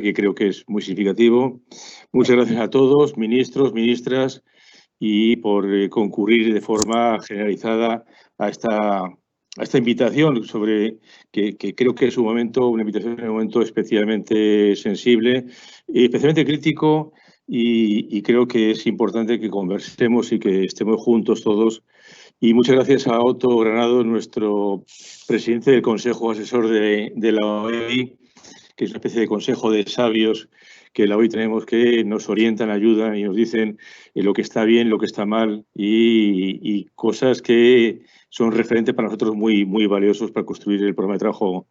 que creo que es muy significativo. Muchas gracias a todos, ministros, ministras, y por concurrir de forma generalizada a esta invitación que creo que es una invitación en un momento especialmente sensible y especialmente crítico, y creo que es importante que conversemos y que estemos juntos todos. Y muchas gracias a Otto Granado, nuestro presidente del Consejo Asesor de la OEI, que es una especie de consejo de sabios que la hoy tenemos, que nos orientan, ayudan y nos dicen lo que está bien, lo que está mal y cosas que son referentes para nosotros muy, muy valiosos para construir el programa de trabajo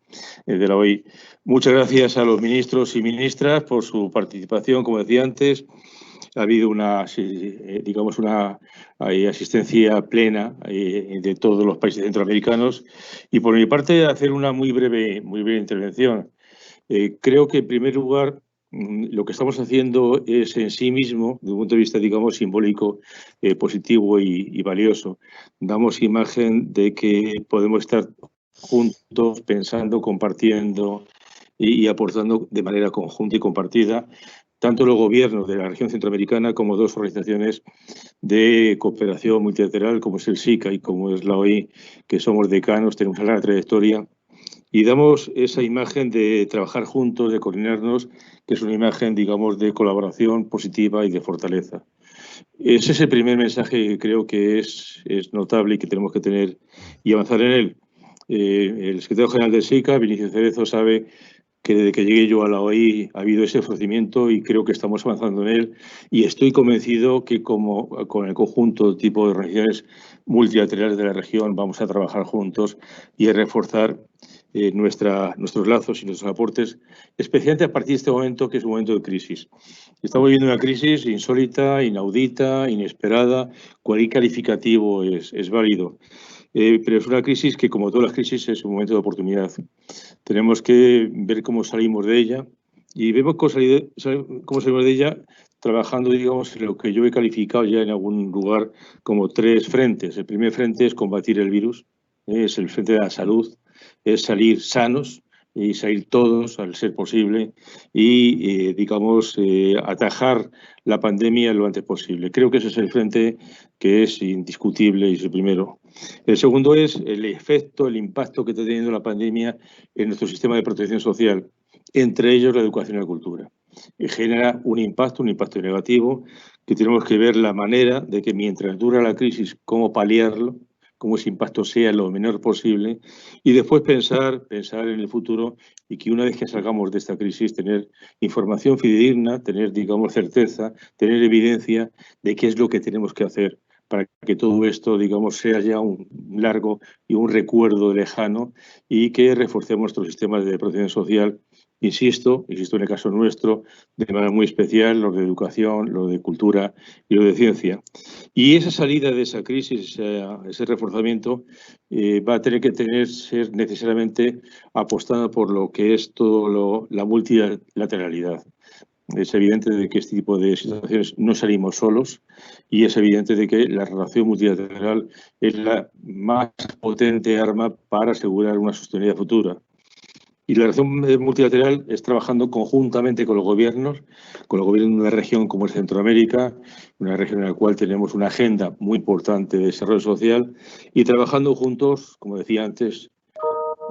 de la OEI. Muchas gracias a los ministros y ministras por su participación, como decía antes. Ha habido una asistencia plena de todos los países centroamericanos. Y por mi parte, hacer una muy breve intervención. Creo que, en primer lugar, lo que estamos haciendo es en sí mismo, desde un punto de vista, digamos, simbólico, positivo y valioso. Damos imagen de que podemos estar juntos, pensando, compartiendo y aportando de manera conjunta y compartida, tanto los gobiernos de la región centroamericana como dos organizaciones de cooperación multilateral, como es el SICA y como es la OEI, que somos decanos, tenemos una larga trayectoria. Y damos esa imagen de trabajar juntos, de coordinarnos, que es una imagen, digamos, de colaboración positiva y de fortaleza. Ese es el primer mensaje que creo que es notable y que tenemos que tener y avanzar en él. El secretario general del SICA, Vinicio Cerezo, sabe que desde que llegué yo a la OEI ha habido ese ofrecimiento y creo que estamos avanzando en él, y estoy convencido que con el conjunto tipo de organizaciones multilaterales de la región vamos a trabajar juntos y a reforzar nuestros lazos y nuestros aportes, especialmente a partir de este momento, que es un momento de crisis. Estamos viviendo una crisis insólita, inaudita, inesperada. Cualquier calificativo es válido. Pero es una crisis que, como todas las crisis, es un momento de oportunidad. Tenemos que ver cómo salimos de ella, y vemos cómo salimos de ella trabajando, digamos, en lo que yo he calificado ya en algún lugar como tres frentes. El primer frente es combatir el virus, es el frente de la salud, es salir sanos y salir todos al ser posible y, atajar la pandemia lo antes posible. Creo que ese es el frente que es indiscutible y es el primero. El segundo es el efecto, el impacto que está teniendo la pandemia en nuestro sistema de protección social, entre ellos la educación y la cultura. Genera un impacto negativo, que tenemos que ver la manera de que mientras dura la crisis, cómo paliarlo, cómo ese impacto sea lo menor posible, y después pensar en el futuro, y que una vez que salgamos de esta crisis, tener información fidedigna, tener, digamos, certeza, tener evidencia de qué es lo que tenemos que hacer para que todo esto, digamos, sea ya un largo y un recuerdo lejano, y que reforcemos nuestros sistemas de protección social. Insisto en el caso nuestro, de manera muy especial, los de educación, los de cultura y los de ciencia. Y esa salida de esa crisis, ese reforzamiento, va a tener que ser necesariamente apostando por lo que es la multilateralidad. Es evidente de que este tipo de situaciones no salimos solos, y es evidente de que la relación multilateral es la más potente arma para asegurar una sostenibilidad futura. Y la relación multilateral es trabajando conjuntamente con los gobiernos de una región como es Centroamérica, una región en la cual tenemos una agenda muy importante de desarrollo social, y trabajando juntos, como decía antes,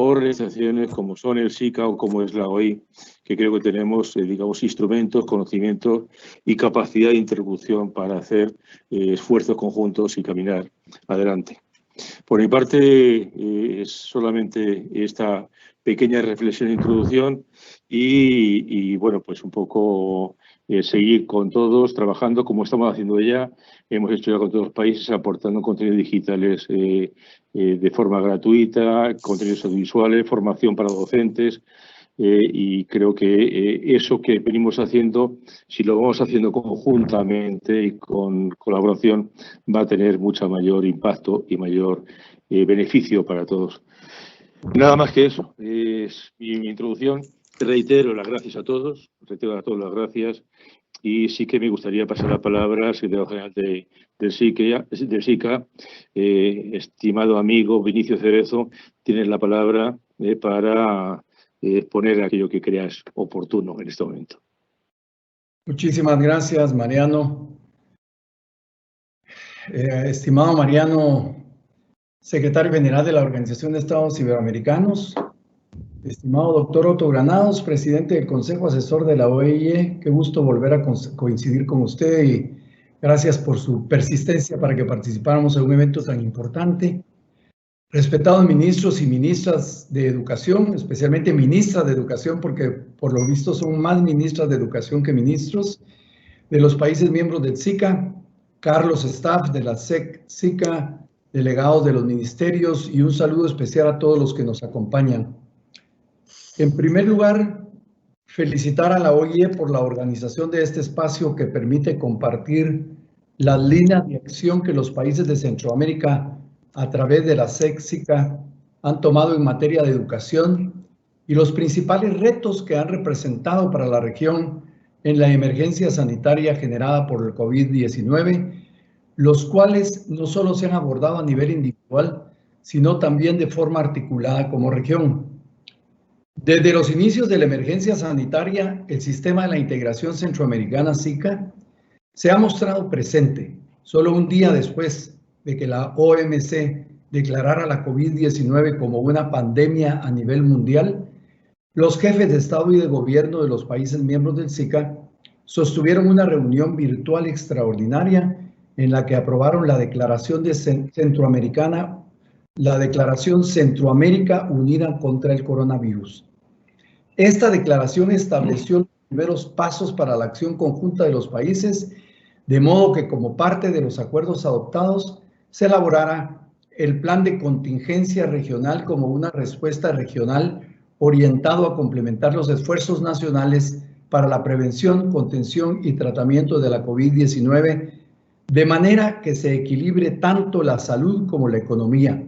organizaciones como son el SICA o como es la OEI, que creo que tenemos, instrumentos, conocimientos y capacidad de interlocución para hacer esfuerzos conjuntos y caminar adelante. Por mi parte, es solamente esta pequeña reflexión de introducción y bueno, pues un poco seguir con todos, trabajando como estamos haciendo ya. Hemos hecho ya con todos los países, aportando contenidos digitales de forma gratuita, contenidos audiovisuales, formación para docentes. Y creo que eso que venimos haciendo, si lo vamos haciendo conjuntamente y con colaboración, va a tener mucho mayor impacto y mayor beneficio para todos. Nada más que eso, es mi introducción. Reitero las gracias a todos, las gracias, y sí que me gustaría pasar la palabra al secretario general del SICA, estimado amigo Vinicio Cerezo. Tienes la palabra para poner aquello que creas oportuno en este momento. Muchísimas gracias, Mariano. Estimado Mariano, secretario general de la Organización de Estados Iberoamericanos, estimado doctor Otto Granados, presidente del Consejo Asesor de la OIE, qué gusto volver a coincidir con usted y gracias por su persistencia para que participáramos en un evento tan importante. Respetados ministros y ministras de Educación, especialmente ministras de Educación, porque por lo visto son más ministras de Educación que ministros, de los países miembros del SICA, Carlos Staff de la SICA, delegados de los ministerios y un saludo especial a todos los que nos acompañan. En primer lugar, felicitar a la OIE por la organización de este espacio que permite compartir las líneas de acción que los países de Centroamérica a través de la SICA han tomado en materia de educación y los principales retos que han representado para la región en la emergencia sanitaria generada por el COVID-19, los cuales no solo se han abordado a nivel individual, sino también de forma articulada como región. Desde los inicios de la emergencia sanitaria, el sistema de la integración centroamericana SICA se ha mostrado presente. Solo un día después de que la OMC declarara la COVID-19 como una pandemia a nivel mundial, los jefes de Estado y de Gobierno de los países miembros del SICA sostuvieron una reunión virtual extraordinaria en la que aprobaron la Declaración Centroamérica Unida contra el Coronavirus. Esta declaración estableció los primeros pasos para la acción conjunta de los países, de modo que como parte de los acuerdos adoptados se elaborara el plan de contingencia regional como una respuesta regional orientado a complementar los esfuerzos nacionales para la prevención, contención y tratamiento de la COVID-19, de manera que se equilibre tanto la salud como la economía,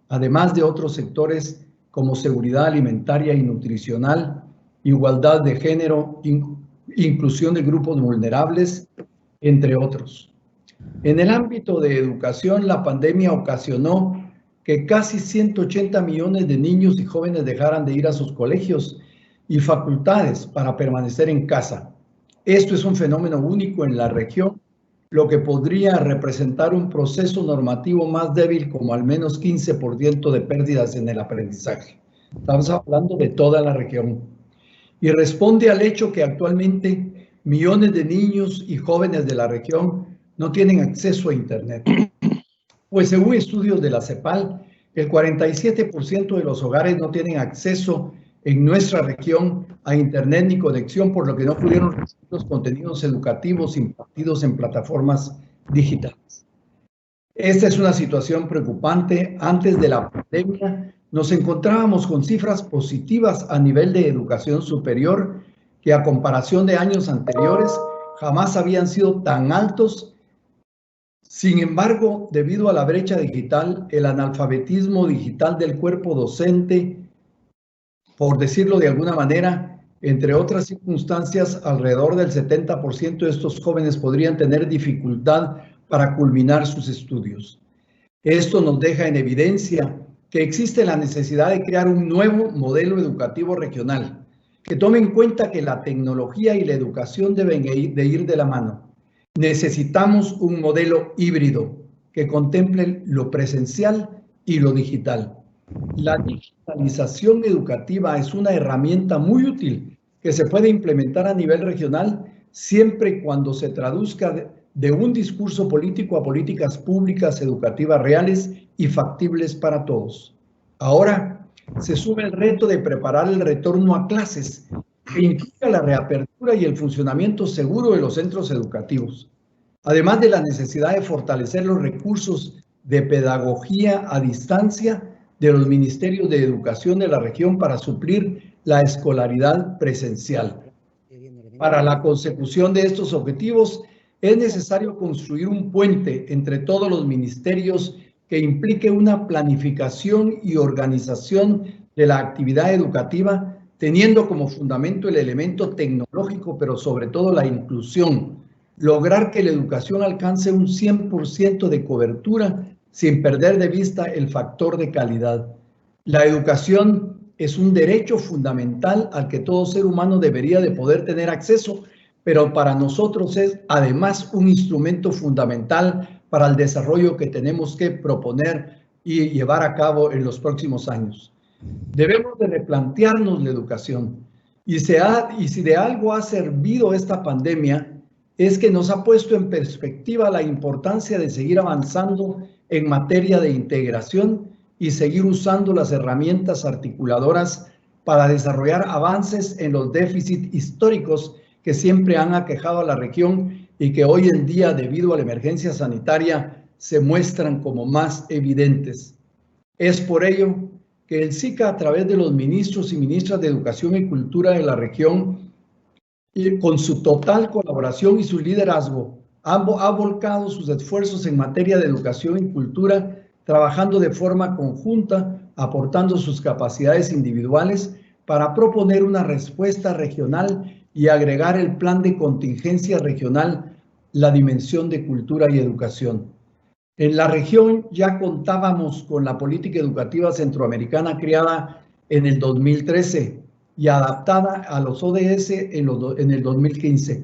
además de otros sectores como seguridad alimentaria y nutricional, igualdad de género, inclusión de grupos vulnerables, entre otros. En el ámbito de educación, la pandemia ocasionó que casi 180 millones de niños y jóvenes dejaran de ir a sus colegios y facultades para permanecer en casa. Esto es un fenómeno único en la región, lo que podría representar un proceso normativo más débil, como al menos 15% de pérdidas en el aprendizaje. Estamos hablando de toda la región. Y responde al hecho que actualmente millones de niños y jóvenes de la región no tienen acceso a Internet. Pues según estudios de la CEPAL, el 47% de los hogares no tienen acceso en nuestra región a Internet ni conexión, por lo que no pudieron recibir los contenidos educativos impartidos en plataformas digitales. Esta es una situación preocupante. Antes de la pandemia nos encontrábamos con cifras positivas a nivel de educación superior que a comparación de años anteriores jamás habían sido tan altos. Sin embargo, debido a la brecha digital, el analfabetismo digital del cuerpo docente, por decirlo de alguna manera, entre otras circunstancias, alrededor del 70% de estos jóvenes podrían tener dificultad para culminar sus estudios. Esto nos deja en evidencia que existe la necesidad de crear un nuevo modelo educativo regional, que tome en cuenta que la tecnología y la educación deben de ir de la mano. Necesitamos un modelo híbrido que contemple lo presencial y lo digital. La digitalización educativa es una herramienta muy útil que se puede implementar a nivel regional siempre y cuando se traduzca de un discurso político a políticas públicas educativas reales y factibles para todos. Ahora se sube el reto de preparar el retorno a clases, que implica la reapertura y el funcionamiento seguro de los centros educativos, además de la necesidad de fortalecer los recursos de pedagogía a distancia de los ministerios de educación de la región para suplir la escolaridad presencial. Para la consecución de estos objetivos es necesario construir un puente entre todos los ministerios que implique una planificación y organización de la actividad educativa, teniendo como fundamento el elemento tecnológico, pero sobre todo la inclusión. Lograr que la educación alcance un 100% de cobertura sin perder de vista el factor de calidad. La educación es un derecho fundamental al que todo ser humano debería de poder tener acceso, pero para nosotros es además un instrumento fundamental para el desarrollo que tenemos que proponer y llevar a cabo en los próximos años. Debemos de replantearnos la educación y si de algo ha servido esta pandemia es que nos ha puesto en perspectiva la importancia de seguir avanzando en materia de integración y seguir usando las herramientas articuladoras para desarrollar avances en los déficits históricos que siempre han aquejado a la región y que hoy en día, debido a la emergencia sanitaria, se muestran como más evidentes. Es por ello que el SICA, a través de los ministros y ministras de Educación y Cultura de la región, y con su total colaboración y su liderazgo, ha volcado sus esfuerzos en materia de educación y cultura, trabajando de forma conjunta, aportando sus capacidades individuales para proponer una respuesta regional y agregar el plan de contingencia regional, la dimensión de cultura y educación. En la región ya contábamos con la política educativa centroamericana creada en el 2013 y adaptada a los ODS en el 2015.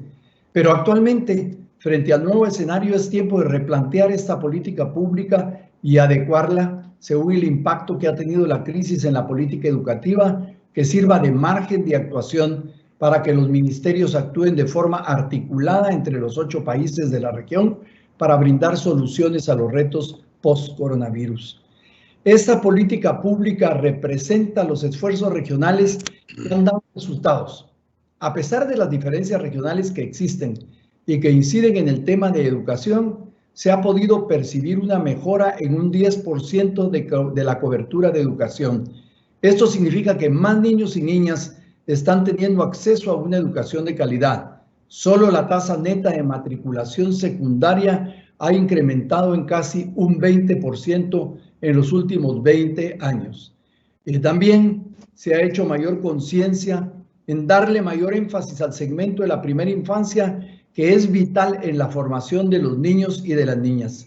Pero actualmente, frente al nuevo escenario, es tiempo de replantear esta política pública y adecuarla según el impacto que ha tenido la crisis en la política educativa, que sirva de margen de actuación para que los ministerios actúen de forma articulada entre los 8 países de la región para brindar soluciones a los retos post-coronavirus. Esta política pública representa los esfuerzos regionales que han dado resultados. A pesar de las diferencias regionales que existen y que inciden en el tema de educación, se ha podido percibir una mejora en un 10% de la cobertura de educación. Esto significa que más niños y niñas están teniendo acceso a una educación de calidad. Solo la tasa neta de matriculación secundaria ha incrementado en casi un 20% en los últimos 20 años. También se ha hecho mayor conciencia en darle mayor énfasis al segmento de la primera infancia, que es vital en la formación de los niños y de las niñas.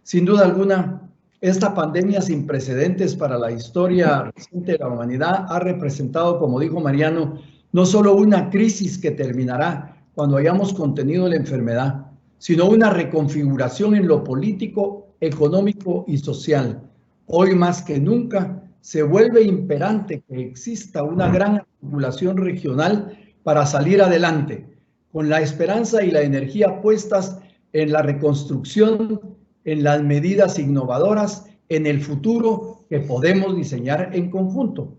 Sin duda alguna, esta pandemia sin precedentes para la historia reciente de la humanidad ha representado, como dijo Mariano, no solo una crisis que terminará cuando hayamos contenido la enfermedad, sino una reconfiguración en lo político, económico y social. Hoy más que nunca se vuelve imperante que exista una gran articulación regional para salir adelante, con la esperanza y la energía puestas en la reconstrucción, en las medidas innovadoras, en el futuro que podemos diseñar en conjunto.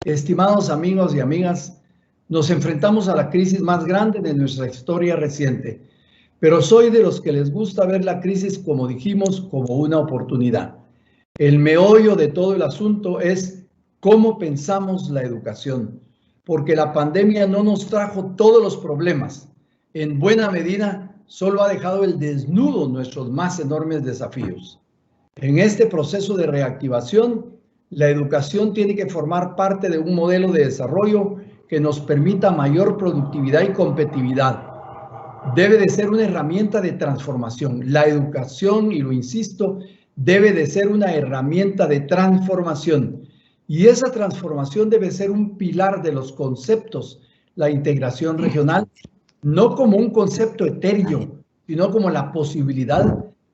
Estimados amigos y amigas, nos enfrentamos a la crisis más grande de nuestra historia reciente, pero soy de los que les gusta ver la crisis, como dijimos, como una oportunidad. El meollo de todo el asunto es cómo pensamos la educación, porque la pandemia no nos trajo todos los problemas. En buena medida, solo ha dejado el desnudo nuestros más enormes desafíos. En este proceso de reactivación, la educación tiene que formar parte de un modelo de desarrollo que nos permita mayor productividad y competitividad. Debe de ser una herramienta de transformación. La educación, y lo insisto, debe de ser una herramienta de transformación. Y esa transformación debe ser un pilar de los conceptos, la integración regional, no como un concepto etéreo, sino como la posibilidad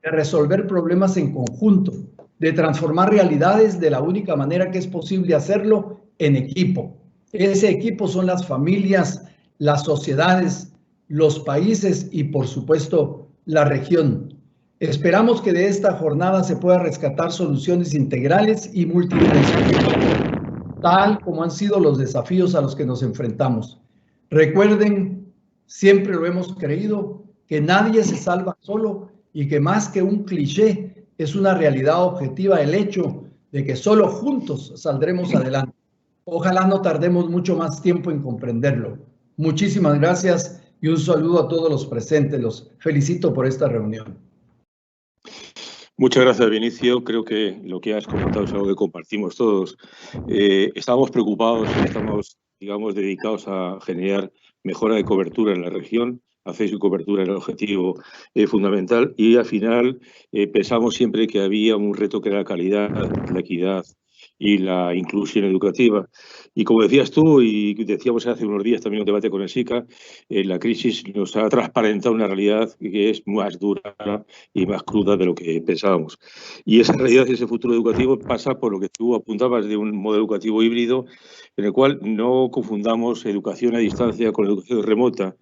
de resolver problemas en conjunto, de transformar realidades de la única manera que es posible hacerlo, en equipo. Ese equipo son las familias, las sociedades, los países y, por supuesto, la región. Esperamos que de esta jornada se pueda rescatar soluciones integrales y multidimensionales, tal como han sido los desafíos a los que nos enfrentamos. Recuerden, siempre lo hemos creído, que nadie se salva solo y que más que un cliché, es una realidad objetiva el hecho de que solo juntos saldremos adelante. Ojalá no tardemos mucho más tiempo en comprenderlo. Muchísimas gracias y un saludo a todos los presentes. Los felicito por esta reunión. Muchas gracias, Vinicio. Creo que lo que has comentado es algo que compartimos todos. Estamos preocupados, estamos, digamos, dedicados a generar mejora de cobertura en la región. Hacer su cobertura el objetivo fundamental y al final pensamos siempre que había un reto que era la calidad, la equidad y la inclusión educativa. Y como decías tú, y decíamos hace unos días también un debate con el SICA, la crisis nos ha transparentado una realidad que es más dura y más cruda de lo que pensábamos. Y esa realidad y ese futuro educativo pasa por lo que tú apuntabas de un modelo educativo híbrido, en el cual no confundamos educación a distancia con educación remota.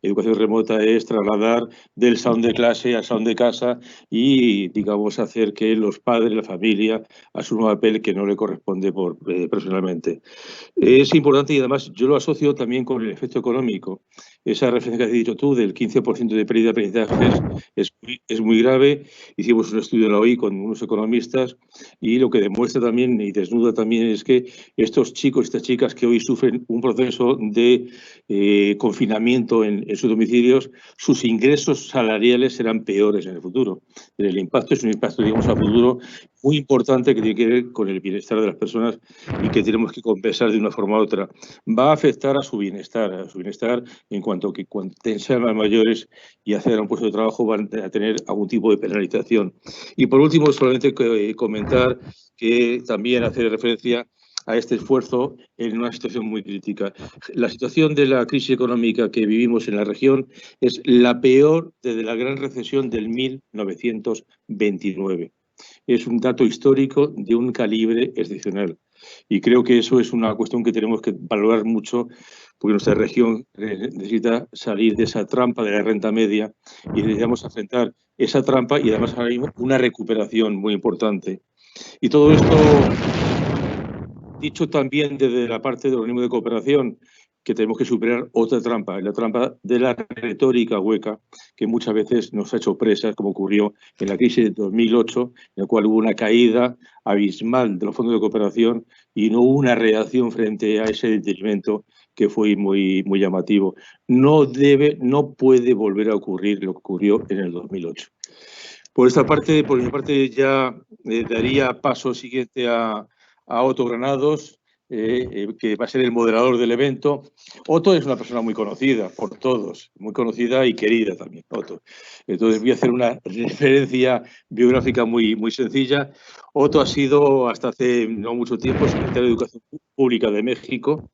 Educación remota es trasladar del salón de clase al salón de casa y, digamos, hacer que los padres, la familia, asuman un papel que no le corresponde personalmente. Es importante y además yo lo asocio también con el efecto económico. Esa referencia que has dicho tú del 15% de pérdida de aprendizajes es muy grave. Hicimos un estudio en la OI con unos economistas y lo que demuestra también y desnuda también es que estos chicos, estas chicas que hoy sufren un proceso de confinamiento en sus domicilios, sus ingresos salariales serán peores en el futuro. El impacto es un impacto, digamos, a futuro muy importante que tiene que ver con el bienestar de las personas y que tenemos que compensar de una forma u otra. Va a afectar a su bienestar en cuanto que cuando sean más mayores y acceder a un puesto de trabajo van a tener algún tipo de penalización. Y por último, solamente comentar que también hacer referencia a este esfuerzo en una situación muy crítica. La situación de la crisis económica que vivimos en la región es la peor desde la gran recesión del 1929. Es un dato histórico de un calibre excepcional. Y creo que eso es una cuestión que tenemos que valorar mucho porque nuestra región necesita salir de esa trampa de la renta media y necesitamos enfrentar esa trampa y además ahora mismo una recuperación muy importante. Y todo esto dicho también desde la parte del organismo de cooperación, que tenemos que superar otra trampa, la trampa de la retórica hueca, que muchas veces nos ha hecho presas, como ocurrió en la crisis de 2008, en la cual hubo una caída abismal de los fondos de cooperación y no hubo una reacción frente a ese detrimento que fue muy, muy llamativo. No puede volver a ocurrir lo que ocurrió en el 2008. Por mi parte, ya daría paso siguiente a Otto Granados, que va a ser el moderador del evento. Otto es una persona muy conocida por todos, muy conocida y querida también, Otto. Entonces voy a hacer una referencia biográfica muy, muy sencilla. Otto ha sido hasta hace no mucho tiempo secretario de Educación Pública de México,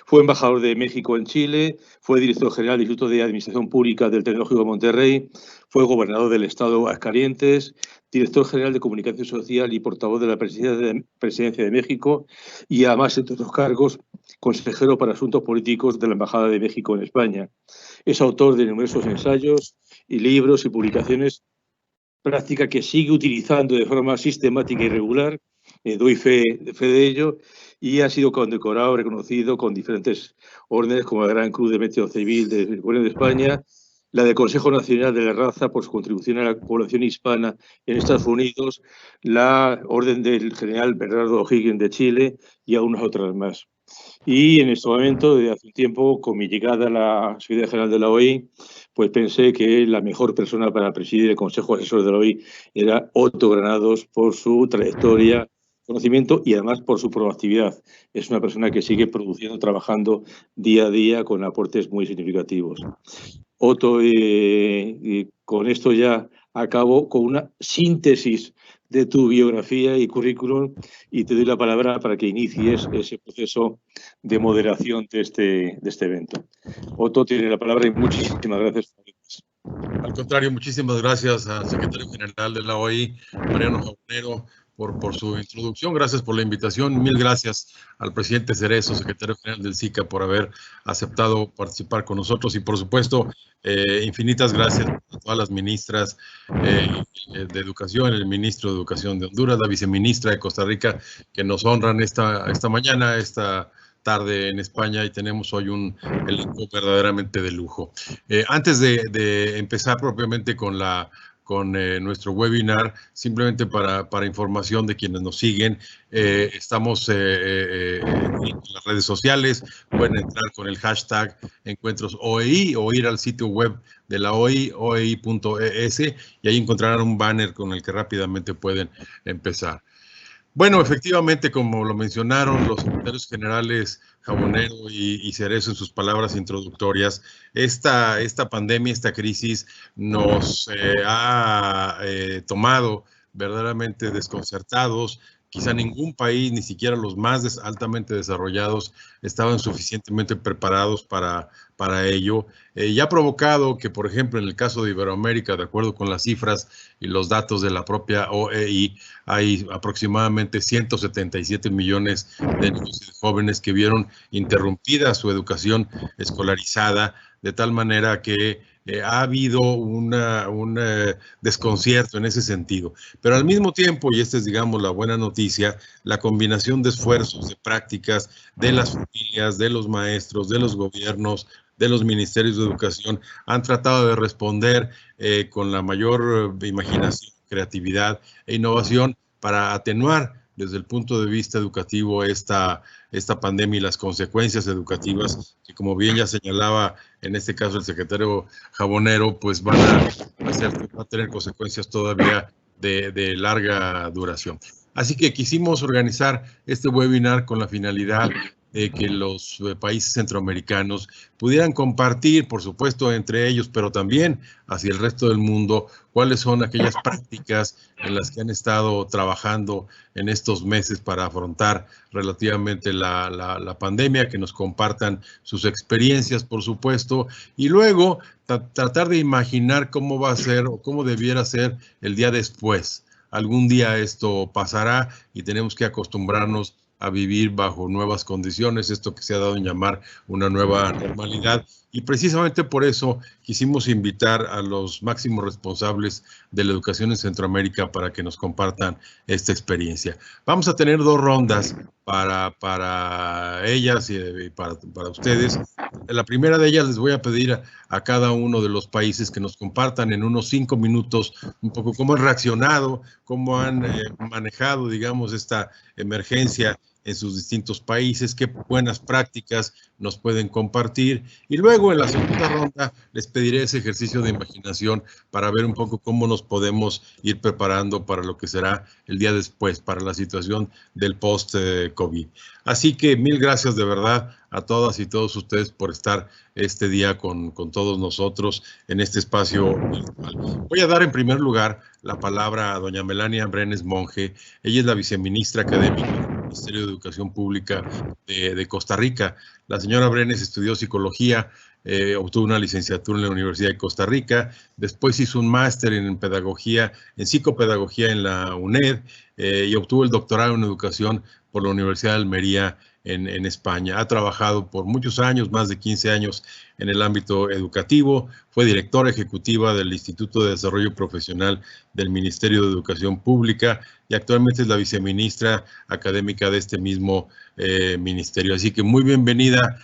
fue embajador de México en Chile, fue director general del Instituto de Administración Pública del Tecnológico de Monterrey, fue gobernador del estado de Aguascalientes, director general de Comunicación Social y portavoz de la Presidencia de México y además, entre otros cargos, consejero para Asuntos Políticos de la Embajada de México en España. Es autor de numerosos ensayos y libros y publicaciones, práctica que sigue utilizando de forma sistemática y regular, doy fe de ello, y ha sido condecorado, reconocido con diferentes órdenes como la Gran Cruz de Mérito Civil del Gobierno de España, la del Consejo Nacional de la Raza por su contribución a la población hispana en Estados Unidos, la Orden del General Bernardo O'Higgins de Chile y algunas otras más. Y en este momento, desde hace un tiempo, con mi llegada a la Secretaría General de la OI, pues pensé que la mejor persona para presidir el Consejo Asesor de la OI era Otto Granados por su trayectoria, conocimiento y además por su proactividad. Es una persona que sigue produciendo, trabajando día a día con aportes muy significativos. Otto, con esto ya acabo con una síntesis de tu biografía y currículum y te doy la palabra para que inicies ese proceso de moderación de este evento. Otto tiene la palabra y muchísimas gracias. Al contrario, muchísimas gracias al secretario general de la OI, Mariano Jabonero, por su introducción. Gracias por la invitación. Mil gracias al presidente Cerezo, secretario general del SICA, por haber aceptado participar con nosotros. Y, por supuesto, infinitas gracias a todas las ministras de Educación, el ministro de Educación de Honduras, la viceministra de Costa Rica, que nos honran esta mañana, esta tarde en España, y tenemos hoy un elenco verdaderamente de lujo. Antes de empezar propiamente con nuestro webinar, simplemente para información de quienes nos siguen, estamos en las redes sociales, pueden entrar con el hashtag Encuentros OEI o ir al sitio web de la OEI, oei.es, y ahí encontrarán un banner con el que rápidamente pueden empezar. Bueno, efectivamente, como lo mencionaron los secretarios generales Jabonero y Cerezo en sus palabras introductorias, esta pandemia, esta crisis nos ha tomado verdaderamente desconcertados. quizá ningún país, ni siquiera los más altamente desarrollados, estaban suficientemente preparados para ello. Y ha provocado que, por ejemplo, en el caso de Iberoamérica, de acuerdo con las cifras y los datos de la propia OEI, hay aproximadamente 177 millones de niños y de jóvenes que vieron interrumpida su educación escolarizada, de tal manera que ha habido un desconcierto en ese sentido. Pero al mismo tiempo, y esta es, digamos, la buena noticia, la combinación de esfuerzos, de prácticas de las familias, de los maestros, de los gobiernos, de los ministerios de educación, han tratado de responder con la mayor imaginación, creatividad e innovación para atenuar desde el punto de vista educativo esta pandemia y las consecuencias educativas que, como bien ya señalaba en este caso el secretario Jabonero, pues van a tener consecuencias todavía de larga duración. Así que quisimos organizar este webinar con la finalidad de que los países centroamericanos pudieran compartir, por supuesto, entre ellos, pero también hacia el resto del mundo, cuáles son aquellas prácticas en las que han estado trabajando en estos meses para afrontar relativamente la pandemia, que nos compartan sus experiencias, por supuesto, y luego tratar de imaginar cómo va a ser o cómo debiera ser el día después. Algún día esto pasará y tenemos que acostumbrarnos a vivir bajo nuevas condiciones, esto que se ha dado en llamar una nueva normalidad. Y precisamente por eso quisimos invitar a los máximos responsables de la educación en Centroamérica para que nos compartan esta experiencia. Vamos a tener 2 rondas para ellas y para ustedes. La primera de ellas les voy a pedir a cada uno de los países que nos compartan en unos 5 minutos un poco cómo han reaccionado, cómo han manejado, digamos, esta emergencia en sus distintos países, qué buenas prácticas nos pueden compartir. Y luego en la segunda ronda les pediré ese ejercicio de imaginación para ver un poco cómo nos podemos ir preparando para lo que será el día después, para la situación del post-COVID. Así que mil gracias de verdad a todas y todos ustedes por estar este día con todos nosotros en este espacio virtual. Voy a dar en primer lugar la palabra a doña Melania Brenes Monge. Ella es la viceministra académica del Ministerio de Educación Pública de Costa Rica. La señora Brenes estudió psicología, obtuvo una licenciatura en la Universidad de Costa Rica, después hizo un máster en pedagogía, en psicopedagogía en la UNED y obtuvo el doctorado en educación por la Universidad de Almería en España. Ha trabajado por muchos años, más de 15 años, en el ámbito educativo. Fue directora ejecutiva del Instituto de Desarrollo Profesional del Ministerio de Educación Pública y actualmente es la viceministra académica de este mismo ministerio. Así que muy bienvenida,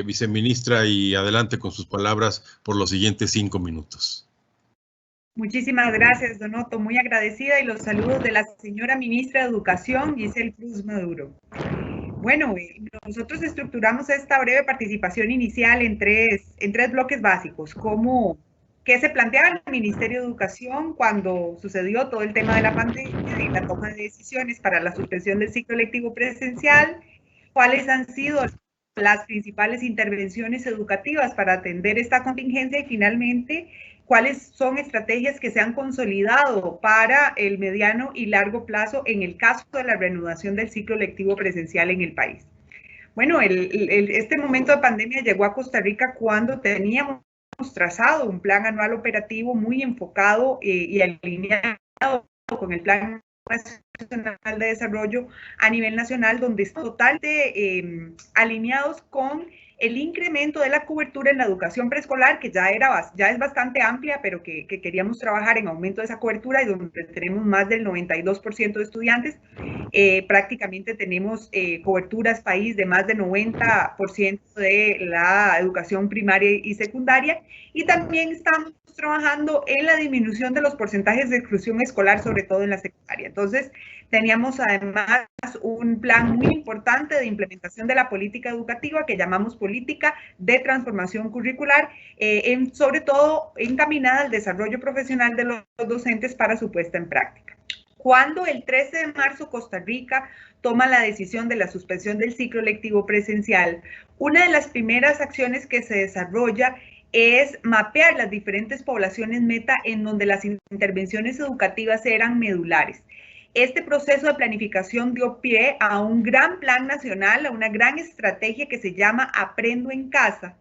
viceministra, y adelante con sus palabras por los siguientes 5 minutos. Muchísimas gracias, don Otto. Muy agradecida, y los saludos de la señora ministra de Educación, Giselle Cruz Maduro. Bueno, nosotros estructuramos esta breve participación inicial en tres bloques básicos. ¿Qué se planteaba el Ministerio de Educación cuando sucedió todo el tema de la pandemia y la toma de decisiones para la suspensión del ciclo lectivo presencial? ¿Cuáles han sido las principales intervenciones educativas para atender esta contingencia? Y finalmente, ¿cuáles son estrategias que se han consolidado para el mediano y largo plazo en el caso de la reanudación del ciclo lectivo presencial en el país? Bueno, este momento de pandemia llegó a Costa Rica cuando teníamos trazado un plan anual operativo muy enfocado y alineado con el Plan Nacional de Desarrollo a nivel nacional, donde están totalmente alineados con el incremento de la cobertura en la educación preescolar, que ya es bastante amplia, pero que queríamos trabajar en aumento de esa cobertura, y donde tenemos más del 92% de estudiantes. Prácticamente tenemos coberturas país de más del 90% de la educación primaria y secundaria, y también estamos trabajando en la disminución de los porcentajes de exclusión escolar, sobre todo en la secundaria. Entonces, teníamos además un plan muy importante de implementación de la política educativa que llamamos política de transformación curricular, sobre todo encaminada al desarrollo profesional de los docentes para su puesta en práctica. Cuando el 13 de marzo Costa Rica toma la decisión de la suspensión del ciclo lectivo presencial, una de las primeras acciones que se desarrolla es mapear las diferentes poblaciones meta en donde las intervenciones educativas eran medulares. Este proceso de planificación dio pie a un gran plan nacional, a una gran estrategia que se llama Aprendo en Casa,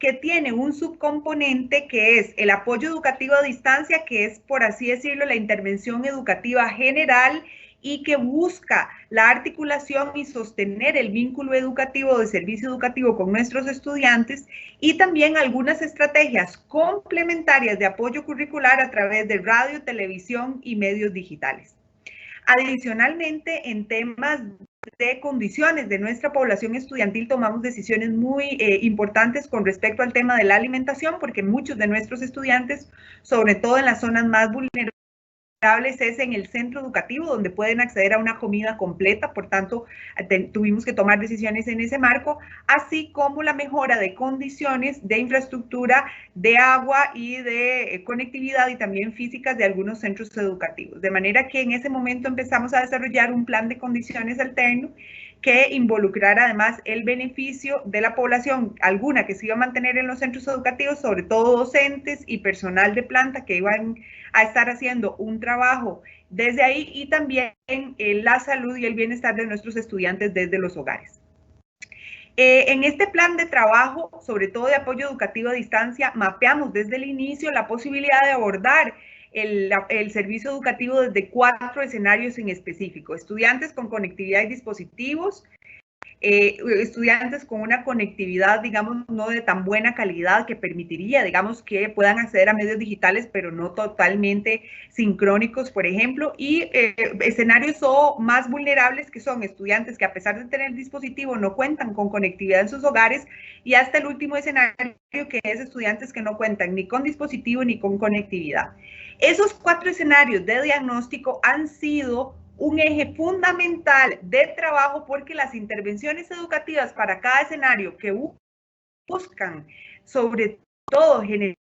que tiene un subcomponente que es el apoyo educativo a distancia, que es, por así decirlo, la intervención educativa general y que busca la articulación y sostener el vínculo educativo de servicio educativo con nuestros estudiantes, y también algunas estrategias complementarias de apoyo curricular a través de radio, televisión y medios digitales. Adicionalmente, en temas de condiciones de nuestra población estudiantil, tomamos decisiones muy importantes con respecto al tema de la alimentación, porque muchos de nuestros estudiantes, sobre todo en las zonas más vulnerables, es en el centro educativo donde pueden acceder a una comida completa. Por tanto, tuvimos que tomar decisiones en ese marco, así como la mejora de condiciones de infraestructura, de agua y de conectividad y también físicas de algunos centros educativos. De manera que en ese momento empezamos a desarrollar un plan de condiciones alterno que involucrara además el beneficio de la población, alguna que se iba a mantener en los centros educativos, sobre todo docentes y personal de planta que iban a estar haciendo un trabajo desde ahí, y también la salud y el bienestar de nuestros estudiantes desde los hogares. En este plan de trabajo, sobre todo de apoyo educativo a distancia, mapeamos desde el inicio la posibilidad de abordar el servicio educativo desde 4 escenarios en específico: estudiantes con conectividad y dispositivos, estudiantes con una conectividad, digamos, no de tan buena calidad que permitiría, digamos, que puedan acceder a medios digitales, pero no totalmente sincrónicos, por ejemplo, y escenarios más vulnerables, que son estudiantes que a pesar de tener dispositivo no cuentan con conectividad en sus hogares, y hasta el último escenario, que es estudiantes que no cuentan ni con dispositivo ni con conectividad. Esos 4 escenarios de diagnóstico han sido un eje fundamental de trabajo, porque las intervenciones educativas para cada escenario, que buscan sobre todo generar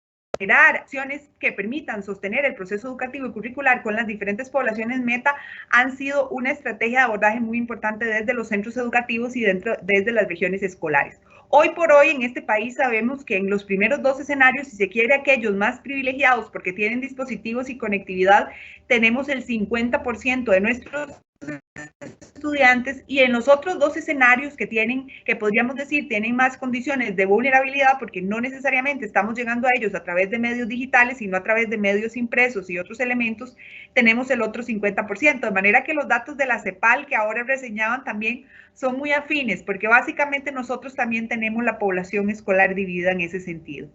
acciones que permitan sostener el proceso educativo y curricular con las diferentes poblaciones meta, han sido una estrategia de abordaje muy importante desde los centros educativos y desde las regiones escolares. Hoy por hoy en este país sabemos que en los primeros 2 escenarios, si se quiere aquellos más privilegiados porque tienen dispositivos y conectividad, tenemos el 50% de nuestros estudiantes, y en los otros 2 escenarios que podríamos decir tienen más condiciones de vulnerabilidad, porque no necesariamente estamos llegando a ellos a través de medios digitales, sino a través de medios impresos y otros elementos, tenemos el otro 50%, de manera que los datos de la CEPAL que ahora reseñaban también son muy afines, porque básicamente nosotros también tenemos la población escolar dividida en ese sentido.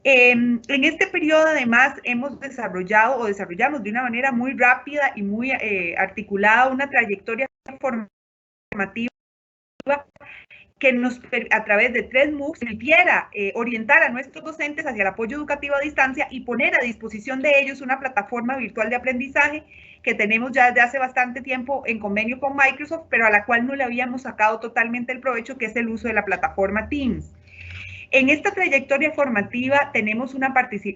En este periodo, además, desarrollamos de una manera muy rápida y muy articulada una trayectoria formativa que nos, a través de 3 MOOCs, permitiera orientar a nuestros docentes hacia el apoyo educativo a distancia y poner a disposición de ellos una plataforma virtual de aprendizaje que tenemos ya desde hace bastante tiempo en convenio con Microsoft, pero a la cual no le habíamos sacado totalmente el provecho, que es el uso de la plataforma Teams. En esta trayectoria formativa tenemos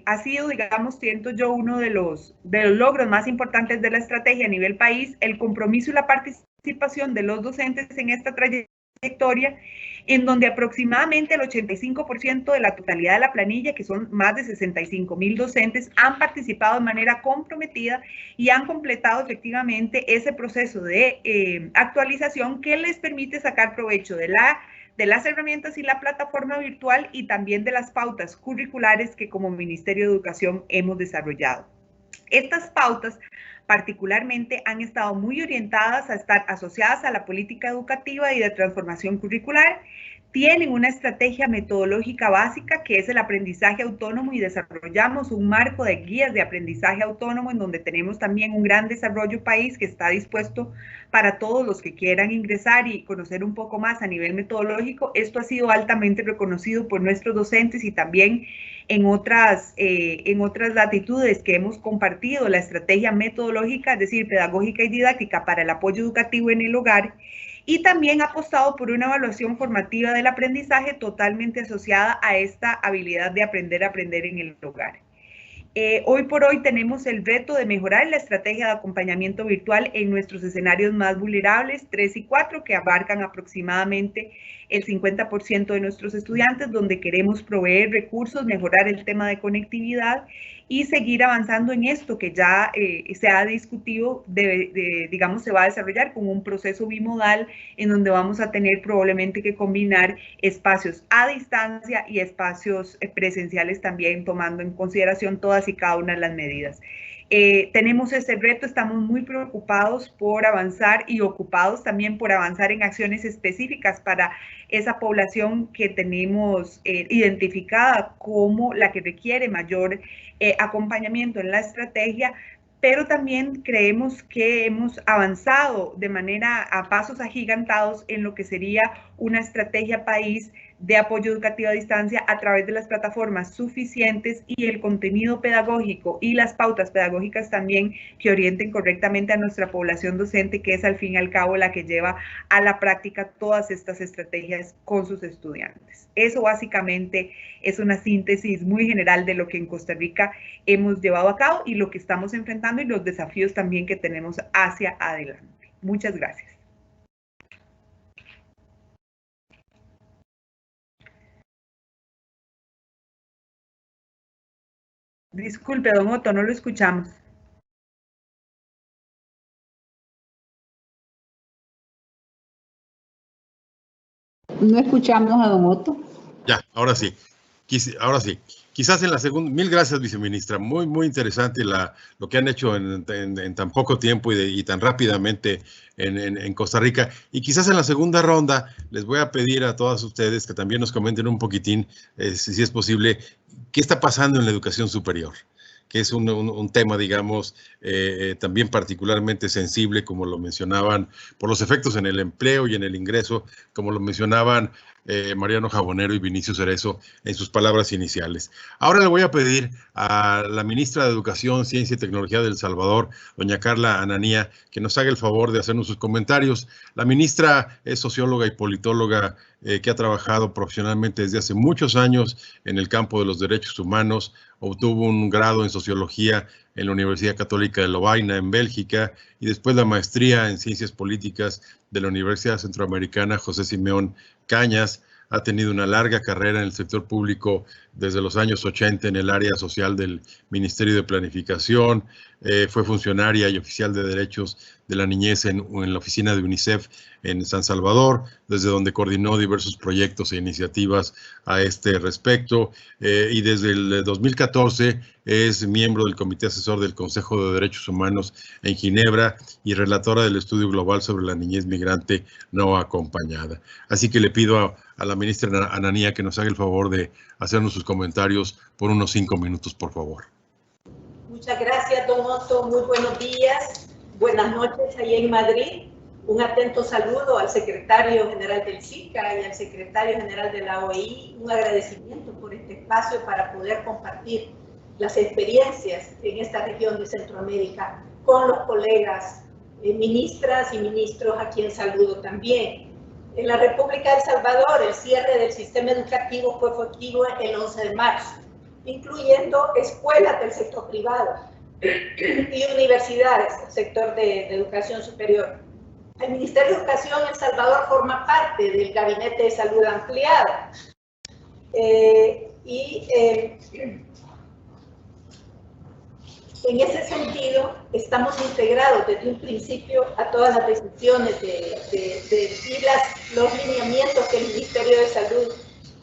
ha sido, digamos, siento yo, uno de los logros más importantes de la estrategia a nivel país, el compromiso y la participación de los docentes en esta trayectoria, en donde aproximadamente el 85% de la totalidad de la planilla, que son más de 65,000 docentes, han participado de manera comprometida y han completado efectivamente ese proceso de actualización que les permite sacar provecho de las herramientas y la plataforma virtual, y también de las pautas curriculares que como Ministerio de Educación hemos desarrollado. Estas pautas particularmente han estado muy orientadas a estar asociadas a la política educativa y de transformación curricular. Tienen una estrategia metodológica básica que es el aprendizaje autónomo, y desarrollamos un marco de guías de aprendizaje autónomo en donde tenemos también un gran desarrollo país que está dispuesto para todos los que quieran ingresar y conocer un poco más a nivel metodológico. Esto ha sido altamente reconocido por nuestros docentes y también en otras latitudes que hemos compartido la estrategia metodológica, es decir, pedagógica y didáctica para el apoyo educativo en el hogar. Y también ha apostado por una evaluación formativa del aprendizaje totalmente asociada a esta habilidad de aprender a aprender en el hogar. Hoy por hoy tenemos el reto de mejorar la estrategia de acompañamiento virtual en nuestros escenarios más vulnerables, 3 y 4, que abarcan aproximadamente el 50% de nuestros estudiantes, donde queremos proveer recursos, mejorar el tema de conectividad y seguir avanzando en esto que ya se ha discutido, digamos, se va a desarrollar con un proceso bimodal en donde vamos a tener probablemente que combinar espacios a distancia y espacios presenciales también, tomando en consideración todas y cada una de las medidas. Tenemos ese reto, estamos muy preocupados por avanzar y ocupados también por avanzar en acciones específicas para esa población que tenemos identificada como la que requiere mayor acompañamiento en la estrategia, pero también creemos que hemos avanzado de manera a pasos agigantados en lo que sería una estrategia país de apoyo educativo a distancia a través de las plataformas suficientes y el contenido pedagógico y las pautas pedagógicas también que orienten correctamente a nuestra población docente, que es al fin y al cabo la que lleva a la práctica todas estas estrategias con sus estudiantes. Eso básicamente es una síntesis muy general de lo que en Costa Rica hemos llevado a cabo y lo que estamos enfrentando y los desafíos también que tenemos hacia adelante. Muchas gracias. Disculpe, don Otto, no lo escuchamos. No escuchamos a don Otto. Ya, ahora sí. Quizás en la segunda, mil gracias, viceministra. Muy interesante lo que han hecho en tan poco tiempo y tan rápidamente en Costa Rica. Y quizás en la segunda ronda les voy a pedir a todas ustedes que también nos comenten un poquitín, si es posible, qué está pasando en la educación superior, que es un tema, digamos, también particularmente sensible, como lo mencionaban, por los efectos en el empleo y en el ingreso, como lo mencionaban Mariano Jabonero y Vinicio Cerezo en sus palabras iniciales. Ahora le voy a pedir a la ministra de Educación, Ciencia y Tecnología de El Salvador, doña Carla Ananía, que nos haga el favor de hacernos sus comentarios. La ministra es socióloga y politóloga que ha trabajado profesionalmente desde hace muchos años en el campo de los derechos humanos. Obtuvo un grado en sociología en la Universidad Católica de Lovaina, en Bélgica, y después la maestría en ciencias políticas de la Universidad Centroamericana José Simeón Cañas. Ha tenido una larga carrera en el sector público desde los años 80 en el área social del Ministerio de Planificación. Fue funcionaria y oficial de derechos de la niñez en la oficina de UNICEF en San Salvador, desde donde coordinó diversos proyectos e iniciativas a este respecto. Y desde el 2014 es miembro del Comité Asesor del Consejo de Derechos Humanos en Ginebra y relatora del estudio global sobre la niñez migrante no acompañada. Así que le pido a la ministra Ananía que nos haga el favor de hacernos sus comentarios por unos 5 minutos, por favor. Muchas gracias, don Otto. Muy buenos días. Buenas noches ahí en Madrid. Un atento saludo al secretario general del SICA y al secretario general de la OEI. Un agradecimiento por este espacio para poder compartir las experiencias en esta región de Centroamérica con los colegas ministras y ministros, a quien saludo también. En la República de El Salvador, el cierre del sistema educativo fue efectivo el 11 de marzo, incluyendo escuelas del sector privado y universidades del sector de educación superior. El Ministerio de Educación en El Salvador forma parte del Gabinete de Salud Ampliada. En ese sentido, estamos integrados desde un principio a todas las decisiones y los lineamientos que el Ministerio de Salud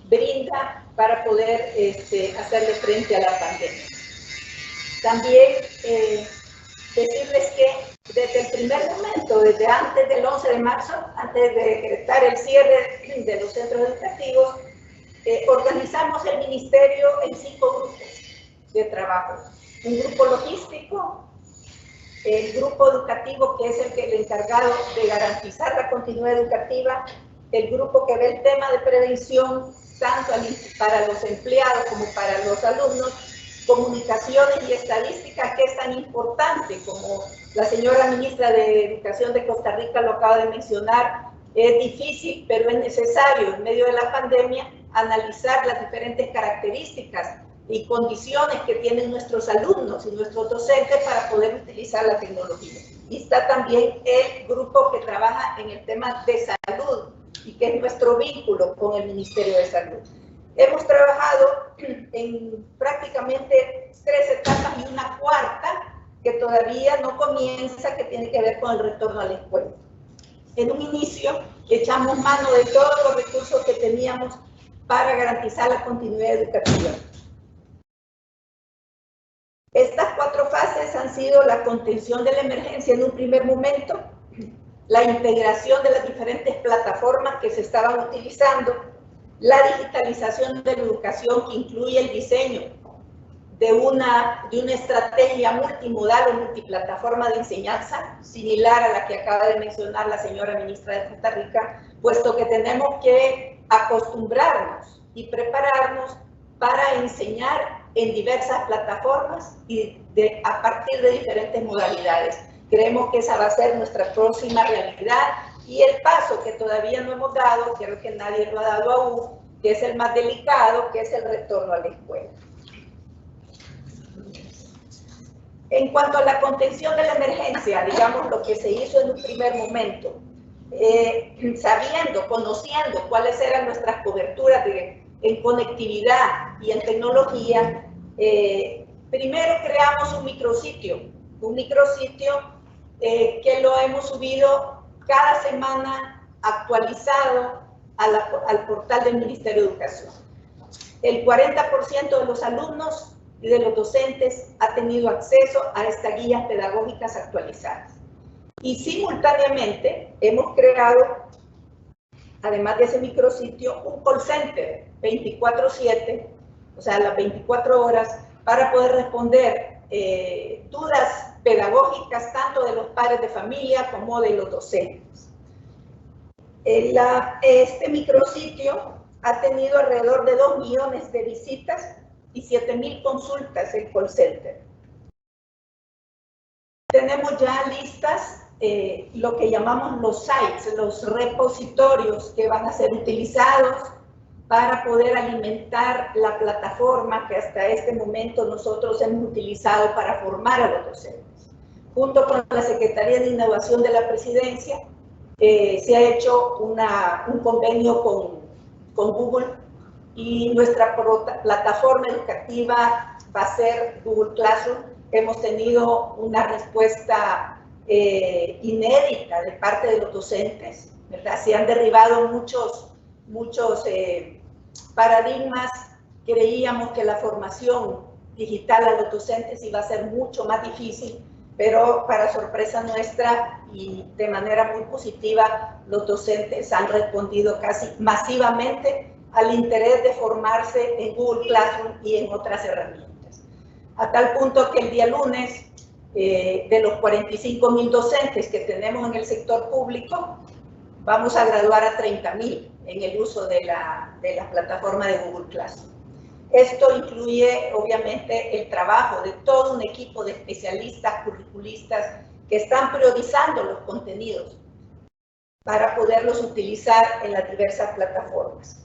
brinda para poder hacerle frente a la pandemia. También decirles que desde el primer momento, desde antes del 11 de marzo, antes de decretar el cierre de los centros educativos, organizamos el ministerio en 5 grupos de trabajo. Un grupo logístico, el grupo educativo, que es el encargado de garantizar la continuidad educativa, el grupo que ve el tema de prevención, tanto para los empleados como para los alumnos, comunicaciones y estadísticas, que es tan importante, como la señora ministra de Educación de Costa Rica lo acaba de mencionar. Es difícil, pero es necesario en medio de la pandemia analizar las diferentes características y condiciones que tienen nuestros alumnos y nuestros docentes para poder utilizar la tecnología. Y está también el grupo que trabaja en el tema de salud y que es nuestro vínculo con el Ministerio de Salud. Hemos trabajado en prácticamente 3 etapas y una cuarta que todavía no comienza, que tiene que ver con el retorno a la escuela. En un inicio echamos mano de todos los recursos que teníamos para garantizar la continuidad educativa. Estas 4 fases han sido la contención de la emergencia en un primer momento, la integración de las diferentes plataformas que se estaban utilizando, la digitalización de la educación que incluye el diseño de una estrategia multimodal o multiplataforma de enseñanza, similar a la que acaba de mencionar la señora ministra de Costa Rica, puesto que tenemos que acostumbrarnos y prepararnos para enseñar en diversas plataformas y a partir de diferentes modalidades. Creemos que esa va a ser nuestra próxima realidad y el paso que todavía no hemos dado, creo que nadie lo ha dado aún, que es el más delicado, que es el retorno a la escuela. En cuanto a la contención de la emergencia, digamos lo que se hizo en un primer momento, sabiendo, conociendo cuáles eran nuestras coberturas en conectividad y en tecnología, primero creamos un micrositio que lo hemos subido cada semana actualizado al portal del Ministerio de Educación. El 40% de los alumnos y de los docentes ha tenido acceso a estas guías pedagógicas actualizadas. Y simultáneamente hemos creado, además de ese micrositio, un call center 24/7, o sea, las 24 horas, para poder responder dudas pedagógicas tanto de los padres de familia como de los docentes. Este micrositio ha tenido alrededor de 2 millones de visitas y 7,000 consultas el call center. Tenemos ya listas lo que llamamos los sites, los repositorios que van a ser utilizados para poder alimentar la plataforma que hasta este momento nosotros hemos utilizado para formar a los docentes. Junto con la Secretaría de Innovación de la Presidencia, se ha hecho un convenio con Google y nuestra plataforma educativa va a ser Google Classroom. Hemos tenido una respuesta inédita de parte de los docentes, ¿verdad? Se han derribado muchos paradigmas. Creíamos que la formación digital a los docentes iba a ser mucho más difícil, pero para sorpresa nuestra y de manera muy positiva, los docentes han respondido casi masivamente al interés de formarse en Google Classroom y en otras herramientas. A tal punto que el día lunes, de los 45,000 docentes que tenemos en el sector público, vamos a graduar a 30,000 en el uso de la plataforma de Google Classroom. Esto incluye, obviamente, el trabajo de todo un equipo de especialistas, curriculistas, que están priorizando los contenidos para poderlos utilizar en las diversas plataformas.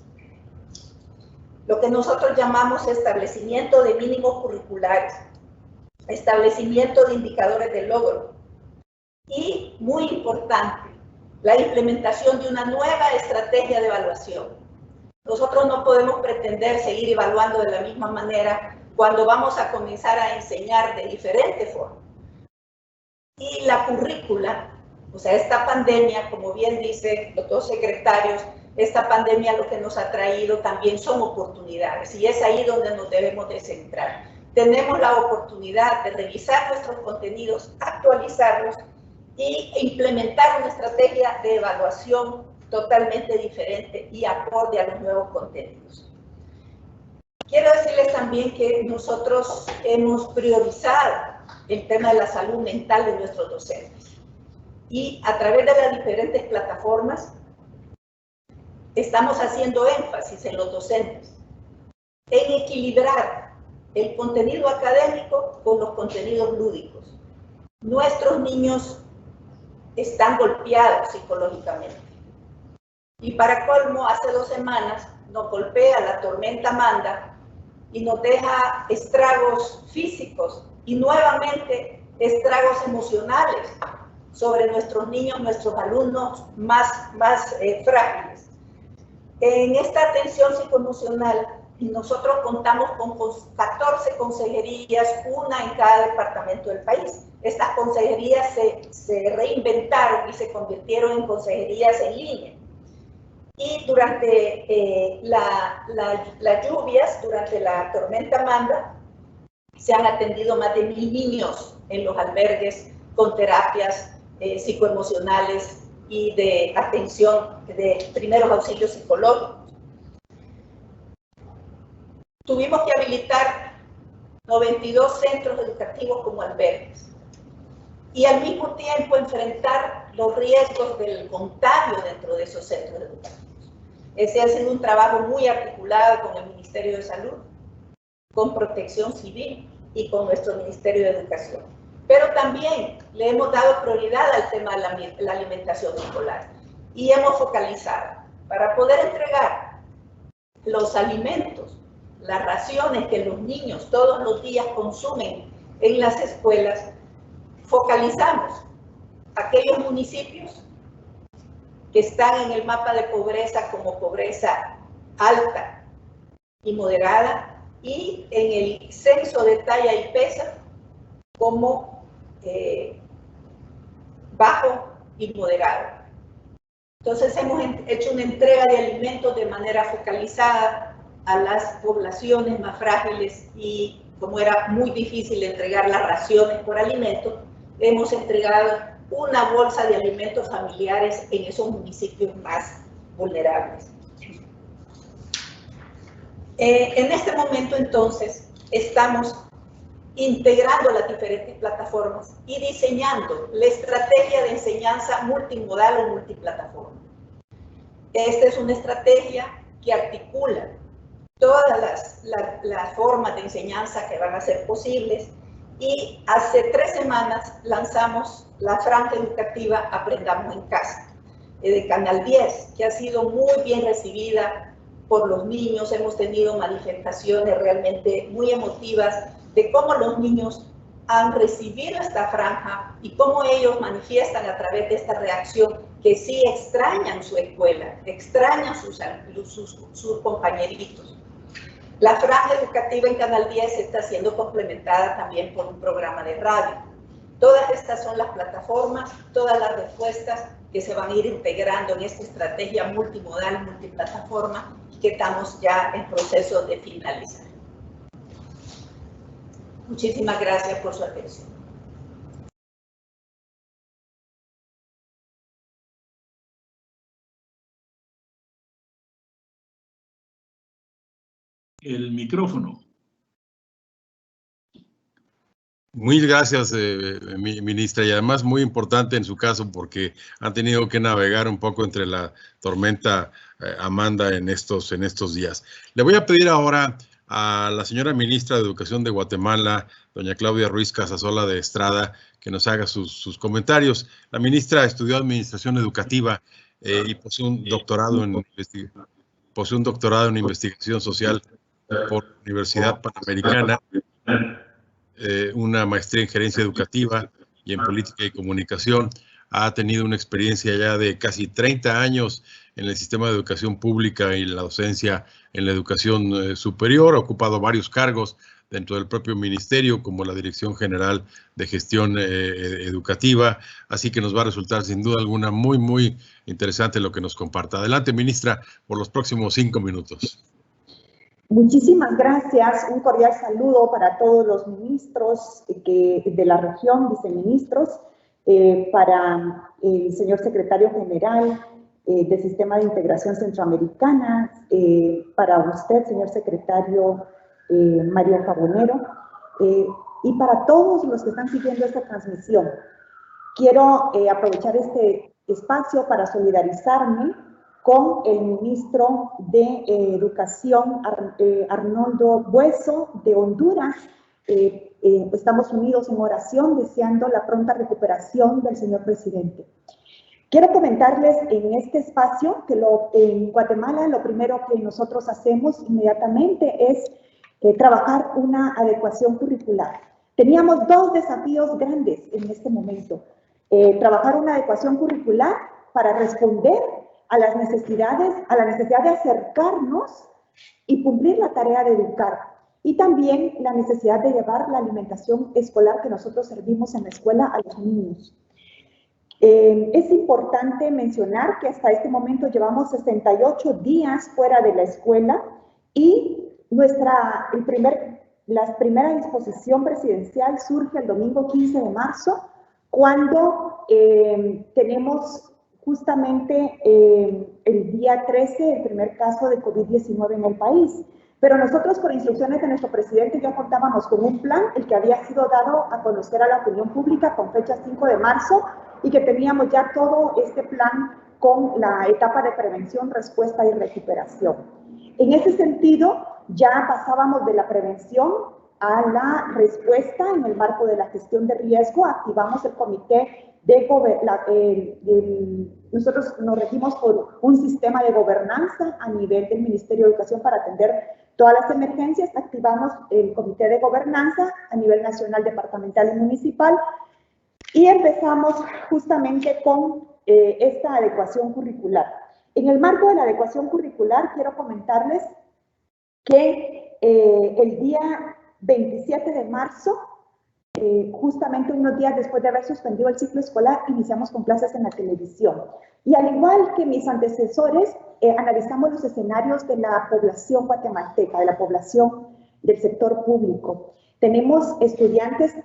Lo que nosotros llamamos establecimiento de mínimos curriculares, establecimiento de indicadores de logro y, muy importante, la implementación de una nueva estrategia de evaluación. Nosotros no podemos pretender seguir evaluando de la misma manera cuando vamos a comenzar a enseñar de diferente forma. Y la currícula, o sea, esta pandemia, como bien dicen los dos secretarios, esta pandemia lo que nos ha traído también son oportunidades y es ahí donde nos debemos de centrar. Tenemos la oportunidad de revisar nuestros contenidos, actualizarlos y implementar una estrategia de evaluación totalmente diferente y acorde a los nuevos contenidos. Quiero decirles también que nosotros hemos priorizado el tema de la salud mental de nuestros docentes y a través de las diferentes plataformas estamos haciendo énfasis en los docentes en equilibrar el contenido académico con los contenidos lúdicos. Nuestros niños están golpeados psicológicamente. Y para colmo, hace 2 semanas nos golpea la tormenta Amanda y nos deja estragos físicos y nuevamente estragos emocionales sobre nuestros niños, nuestros alumnos más frágiles. En esta atención psicoemocional, nosotros contamos con 14 consejerías, una en cada departamento del país. Estas consejerías se reinventaron y se convirtieron en consejerías en línea. Y durante las lluvias, durante la tormenta Amanda, se han atendido más de 1000 niños en los albergues con terapias psicoemocionales y de atención de primeros auxilios psicológicos. Tuvimos que habilitar 92 centros educativos como albergues y al mismo tiempo enfrentar los riesgos del contagio dentro de esos centros educativos. Ese ha sido un trabajo muy articulado con el Ministerio de Salud, con Protección Civil y con nuestro Ministerio de Educación. Pero también le hemos dado prioridad al tema de la alimentación escolar y hemos focalizado para poder entregar los alimentos, las raciones que los niños todos los días consumen en las escuelas. Focalizamos aquellos municipios que están en el mapa de pobreza como pobreza alta y moderada y en el censo de talla y pesa como bajo y moderado. Entonces hemos hecho una entrega de alimentos de manera focalizada a las poblaciones más frágiles y como era muy difícil entregar las raciones por alimento, hemos entregado una bolsa de alimentos familiares en esos municipios más vulnerables. En este momento entonces estamos integrando las diferentes plataformas y diseñando la estrategia de enseñanza multimodal o multiplataforma. Esta es una estrategia que articula todas las formas de enseñanza que van a ser posibles y hace 3 semanas lanzamos la franja educativa Aprendamos en Casa, de Canal 10, que ha sido muy bien recibida por los niños. Hemos tenido manifestaciones realmente muy emotivas de cómo los niños han recibido esta franja y cómo ellos manifiestan a través de esta reacción que sí extrañan su escuela, extrañan sus compañeritos. La franja educativa en Canal 10 está siendo complementada también por un programa de radio. Todas estas son las plataformas, todas las respuestas que se van a ir integrando en esta estrategia multimodal, multiplataforma, que estamos ya en proceso de finalizar. Muchísimas gracias por su atención. El micrófono. Muy gracias, ministra, y además muy importante en su caso porque han tenido que navegar un poco entre la tormenta Amanda en estos días. Le voy a pedir ahora a la señora ministra de Educación de Guatemala, doña Claudia Ruiz Casasola de Estrada, que nos haga sus comentarios. La ministra estudió Administración Educativa y posee un doctorado en Investigación Social por la Universidad Panamericana, una maestría en Gerencia Educativa y en Política y Comunicación. Ha tenido una experiencia ya de casi 30 años en el sistema de educación pública y la docencia en la educación superior. Ha ocupado varios cargos dentro del propio ministerio, como la Dirección General de Gestión Educativa. Así que nos va a resultar sin duda alguna muy interesante lo que nos comparta. Adelante, ministra, por los próximos 5 minutos. Muchísimas gracias. Un cordial saludo para todos los ministros de la región, viceministros, para el señor secretario general del Sistema de Integración Centroamericana, para usted, señor secretario María Carbonero, y para todos los que están siguiendo esta transmisión. Quiero aprovechar este espacio para solidarizarme con el ministro de Educación, Arnoldo Bueso, de Honduras. Estamos unidos en oración, deseando la pronta recuperación del señor presidente. Quiero comentarles en este espacio que en Guatemala lo primero que nosotros hacemos inmediatamente es trabajar una adecuación curricular. Teníamos 2 desafíos grandes en este momento. Trabajar una adecuación curricular para responder a la necesidad de acercarnos y cumplir la tarea de educar. Y también la necesidad de llevar la alimentación escolar que nosotros servimos en la escuela a los niños. Es importante mencionar que hasta este momento llevamos 68 días fuera de la escuela y la primera disposición presidencial surge el domingo 15 de marzo, cuando tenemos justamente el día 13 el primer caso de COVID-19 en el país. Pero nosotros, por instrucciones de nuestro presidente, ya contábamos con un plan, el que había sido dado a conocer a la opinión pública con fecha 5 de marzo, y que teníamos ya todo este plan con la etapa de prevención, respuesta y recuperación. En ese sentido, ya pasábamos de la prevención a la respuesta en el marco de la gestión de riesgo. Activamos el comité nosotros nos regimos por un sistema de gobernanza a nivel del Ministerio de Educación para atender todas las emergencias. Activamos el comité de gobernanza a nivel nacional, departamental y municipal, y empezamos justamente con esta adecuación curricular. En el marco de la adecuación curricular, quiero comentarles que el día 27 de marzo, justamente unos días después de haber suspendido el ciclo escolar, iniciamos con clases en la televisión. Y al igual que mis antecesores, analizamos los escenarios de la población guatemalteca, de la población del sector público. Tenemos estudiantes,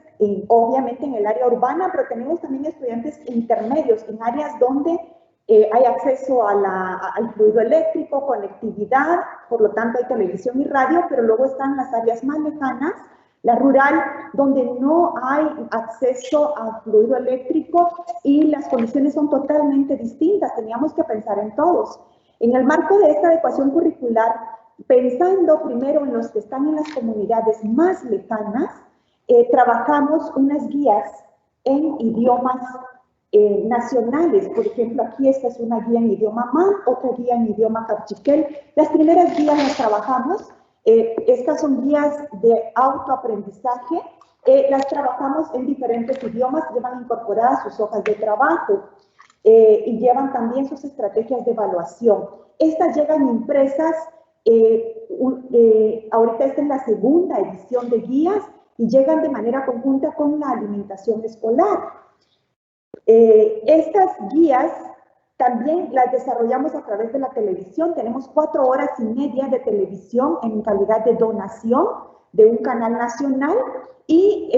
obviamente, en el área urbana, pero tenemos también estudiantes intermedios, en áreas donde hay acceso al fluido eléctrico, conectividad, por lo tanto hay televisión y radio, pero luego están las áreas más lejanas, la rural, donde no hay acceso a fluido eléctrico y las condiciones son totalmente distintas. Teníamos que pensar en todos. En el marco de esta adecuación curricular, pensando primero en los que están en las comunidades más lejanas, trabajamos unas guías en idiomas nacionales. Por ejemplo, aquí esta es una guía en idioma man, otra guía en idioma cachiquel. Las primeras guías las trabajamos. Estas son guías de autoaprendizaje, las trabajamos en diferentes idiomas, llevan incorporadas sus hojas de trabajo y llevan también sus estrategias de evaluación. Estas llegan impresas, ahorita esta es la segunda edición de guías y llegan de manera conjunta con la alimentación escolar. Estas guías también las desarrollamos a través de la televisión. Tenemos 4 horas y media de televisión en calidad de donación de un canal nacional y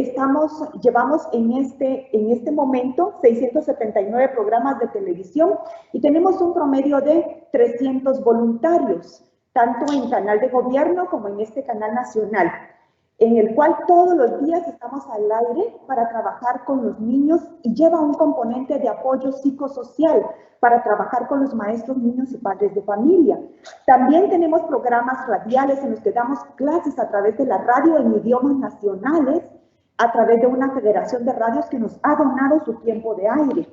llevamos en este momento 679 programas de televisión y tenemos un promedio de 300 voluntarios, tanto en canal de gobierno como en este canal nacional, en el cual todos los días estamos al aire para trabajar con los niños y lleva un componente de apoyo psicosocial para trabajar con los maestros, niños y padres de familia. También tenemos programas radiales en los que damos clases a través de la radio en idiomas nacionales, a través de una federación de radios que nos ha donado su tiempo de aire.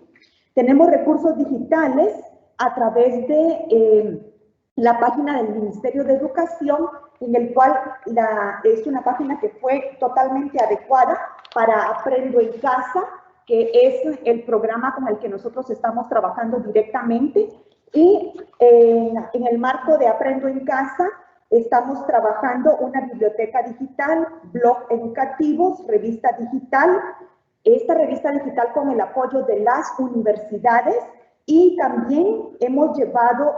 Tenemos recursos digitales a través de la página del Ministerio de Educación, en el cual es una página que fue totalmente adecuada para Aprendo en Casa, que es el programa con el que nosotros estamos trabajando directamente. Y en el marco de Aprendo en Casa, estamos trabajando una biblioteca digital, blog educativos, revista digital. Esta revista digital con el apoyo de las universidades. Y también hemos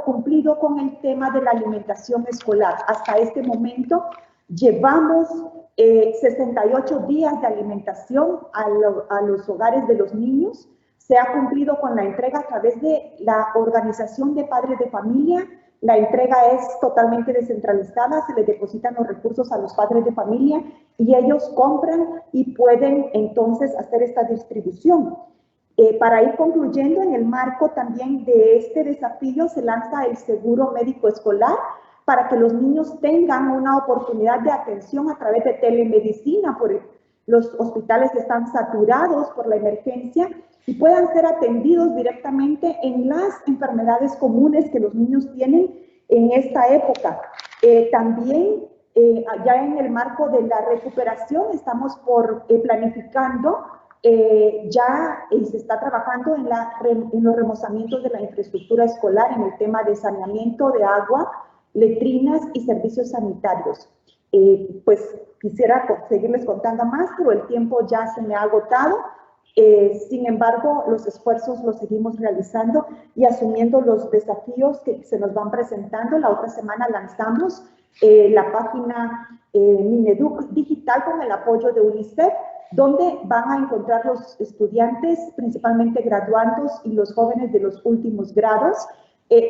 cumplido con el tema de la alimentación escolar. Hasta este momento llevamos 68 días de alimentación a los hogares de los niños. Se ha cumplido con la entrega a través de la organización de padres de familia. La entrega es totalmente descentralizada, se les depositan los recursos a los padres de familia y ellos compran y pueden entonces hacer esta distribución. Para ir concluyendo, en el marco también de este desafío se lanza el seguro médico escolar para que los niños tengan una oportunidad de atención a través de telemedicina, porque los hospitales están saturados por la emergencia y puedan ser atendidos directamente en las enfermedades comunes que los niños tienen en esta época. También, ya en el marco de la recuperación, estamos planificando ya se está trabajando en los remozamientos de la infraestructura escolar, en el tema de saneamiento de agua, letrinas y servicios sanitarios. Pues quisiera seguirles contando más, pero el tiempo ya se me ha agotado. Sin embargo, los esfuerzos los seguimos realizando y asumiendo los desafíos que se nos van presentando. La otra semana lanzamos la página Mineduc Digital con el apoyo de UNICEF, donde van a encontrar los estudiantes, principalmente graduandos y los jóvenes de los últimos grados,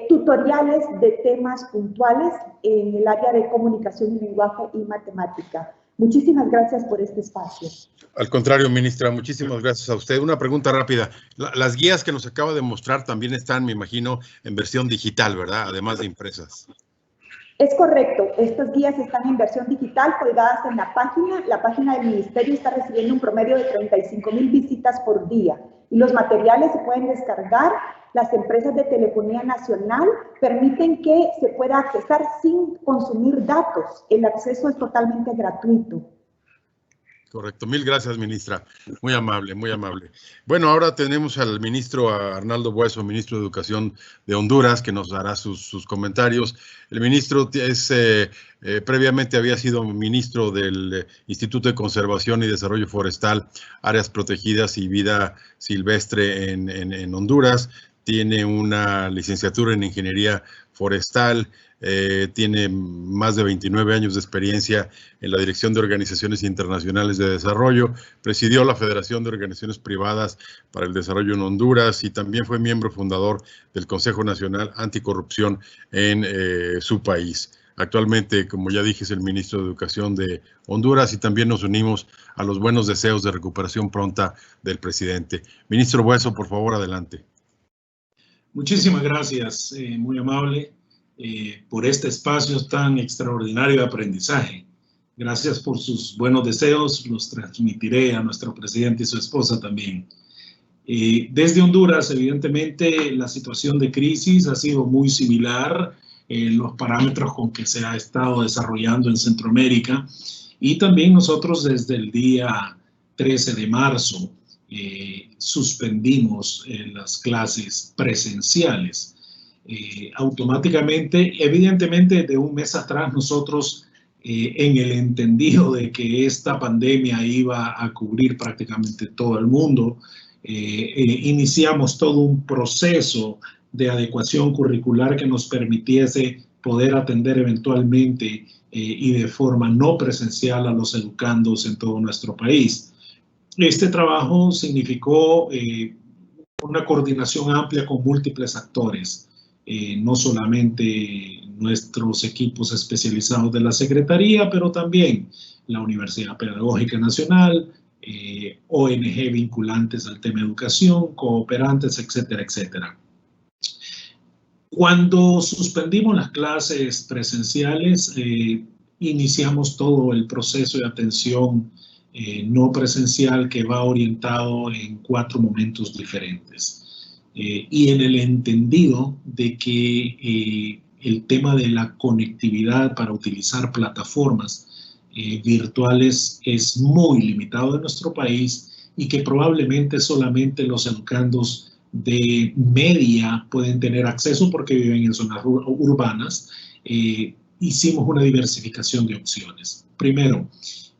tutoriales de temas puntuales en el área de comunicación y lenguaje y matemática. Muchísimas gracias por este espacio. Al contrario, ministra, muchísimas gracias a usted. Una pregunta rápida. Las guías que nos acaba de mostrar también están, me imagino, en versión digital, ¿verdad? Además de impresas. Es correcto. Estas guías están en versión digital colgadas en la página. La página del ministerio está recibiendo un promedio de 35,000 visitas por día. Y los materiales se pueden descargar. Las empresas de telefonía nacional permiten que se pueda accesar sin consumir datos. El acceso es totalmente gratuito. Correcto. Mil gracias, ministra. Muy amable, muy amable. Bueno, ahora tenemos al ministro Arnaldo Bueso, ministro de Educación de Honduras, que nos dará sus comentarios. El ministro previamente había sido ministro del Instituto de Conservación y Desarrollo Forestal, Áreas Protegidas y Vida Silvestre en Honduras. Tiene una licenciatura en Ingeniería Forestal, tiene más de 29 años de experiencia en la Dirección de Organizaciones Internacionales de Desarrollo, presidió la Federación de Organizaciones Privadas para el Desarrollo en Honduras y también fue miembro fundador del Consejo Nacional Anticorrupción en su país. Actualmente, como ya dije, es el ministro de Educación de Honduras y también nos unimos a los buenos deseos de recuperación pronta del presidente. Ministro Bueso, por favor, adelante. Muchísimas gracias, muy amable, por este espacio tan extraordinario de aprendizaje. Gracias por sus buenos deseos, los transmitiré a nuestro presidente y su esposa también. Desde Honduras, evidentemente, la situación de crisis ha sido muy similar en los parámetros con que se ha estado desarrollando en Centroamérica y también nosotros desde el día 13 de marzo suspendimos las clases presenciales. Automáticamente, evidentemente, de un mes atrás nosotros, en el entendido de que esta pandemia iba a cubrir prácticamente todo el mundo, iniciamos todo un proceso de adecuación curricular que nos permitiese poder atender eventualmente y de forma no presencial a los educandos en todo nuestro país. Este trabajo significó una coordinación amplia con múltiples actores, no solamente nuestros equipos especializados de la Secretaría, pero también la Universidad Pedagógica Nacional, ONG vinculantes al tema educación, cooperantes, etcétera, etcétera. Cuando suspendimos las clases presenciales, iniciamos todo el proceso de atención no presencial que va orientado en 4 momentos diferentes. Y en el entendido de que el tema de la conectividad para utilizar plataformas virtuales es muy limitado en nuestro país y que probablemente solamente los educandos de media pueden tener acceso porque viven en zonas urbanas, hicimos una diversificación de opciones. Primero,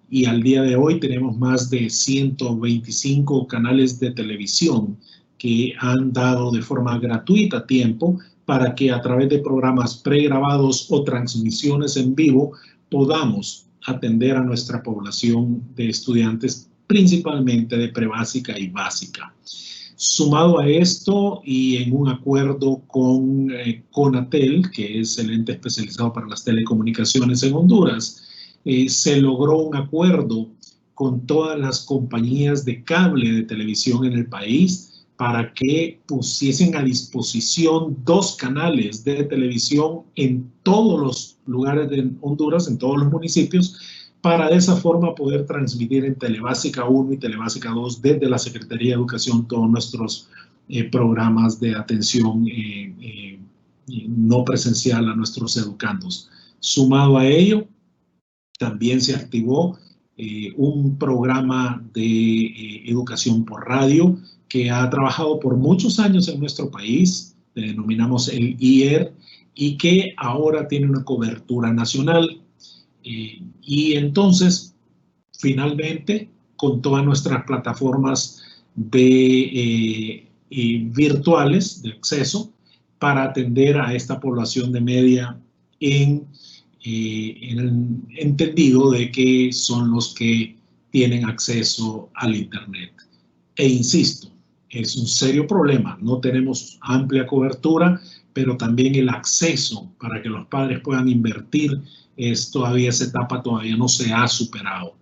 y al día de hoy tenemos más de 125 canales de televisión que han dado de forma gratuita tiempo para que a través de programas pregrabados o transmisiones en vivo podamos atender a nuestra población de estudiantes, principalmente de prebásica y básica. Sumado a esto y en un acuerdo con CONATEL, que es el ente especializado para las telecomunicaciones en Honduras, se logró un acuerdo con todas las compañías de cable de televisión en el país para que pusiesen a disposición 2 canales de televisión en todos los lugares de Honduras, en todos los municipios, para de esa forma poder transmitir en Telebásica 1 y Telebásica 2 desde la Secretaría de Educación todos nuestros programas de atención no presencial a nuestros educandos. Sumado a ello, también se activó un programa de educación por radio que ha trabajado por muchos años en nuestro país, le denominamos el IER, y que ahora tiene una cobertura nacional. Y entonces, finalmente, con todas nuestras plataformas virtuales de acceso para atender a esta población de media en el entendido de que son los que tienen acceso al Internet. E insisto, es un serio problema. No tenemos amplia cobertura, pero también el acceso para que los padres puedan invertir esa etapa todavía no se ha superado.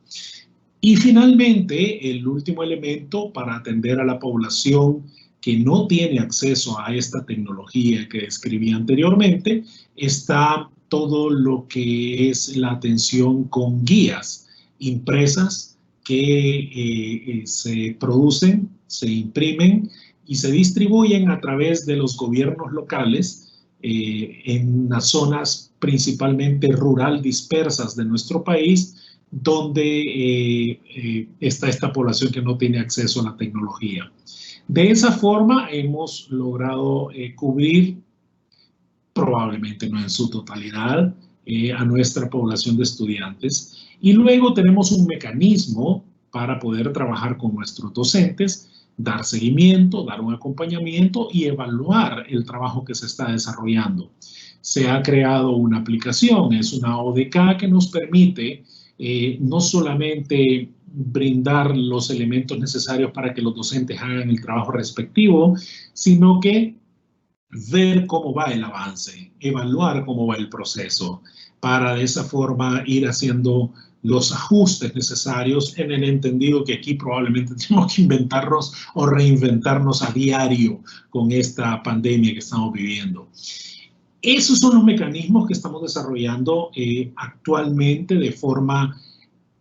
Y finalmente, el último elemento para atender a la población que no tiene acceso a esta tecnología que describí anteriormente, está todo lo que es la atención con guías impresas que se producen, se imprimen y se distribuyen a través de los gobiernos locales en las zonas principalmente rural dispersas de nuestro país, donde está esta población que no tiene acceso a la tecnología. De esa forma hemos logrado cubrir, probablemente no en su totalidad, a nuestra población de estudiantes. Y luego tenemos un mecanismo para poder trabajar con nuestros docentes, dar seguimiento, dar un acompañamiento y evaluar el trabajo que se está desarrollando. Se ha creado una aplicación, es una ODK que nos permite no solamente brindar los elementos necesarios para que los docentes hagan el trabajo respectivo, sino que ver cómo va el avance, evaluar cómo va el proceso, para de esa forma ir haciendo los ajustes necesarios en el entendido que aquí probablemente tenemos que inventarnos o reinventarnos a diario con esta pandemia que estamos viviendo. Esos son los mecanismos que estamos desarrollando actualmente de forma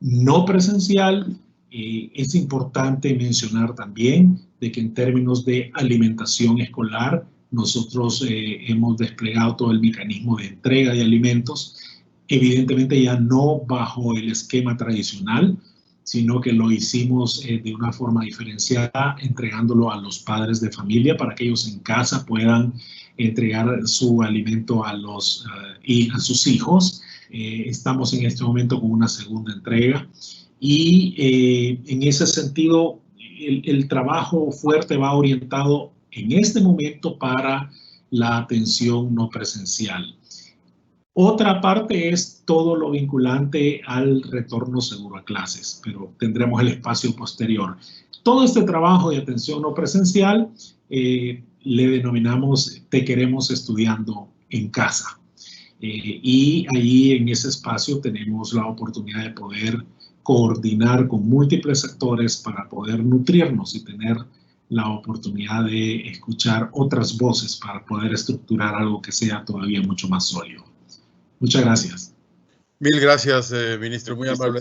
no presencial. Es importante mencionar también de que en términos de alimentación escolar, nosotros hemos desplegado todo el mecanismo de entrega de alimentos, evidentemente ya no bajo el esquema tradicional, sino que lo hicimos de una forma diferenciada, entregándolo a los padres de familia para que ellos en casa puedan entregar su alimento a sus hijos. Estamos en este momento con una segunda entrega y en ese sentido el trabajo fuerte va orientado en este momento para la atención no presencial. Otra parte es todo lo vinculante al retorno seguro a clases, pero tendremos el espacio posterior. Todo este trabajo de atención no presencial le denominamos Te Queremos Estudiando en Casa. Y ahí en ese espacio tenemos la oportunidad de poder coordinar con múltiples actores para poder nutrirnos y tener la oportunidad de escuchar otras voces para poder estructurar algo que sea todavía mucho más sólido. Muchas gracias. Mil gracias, ministro, muy amable.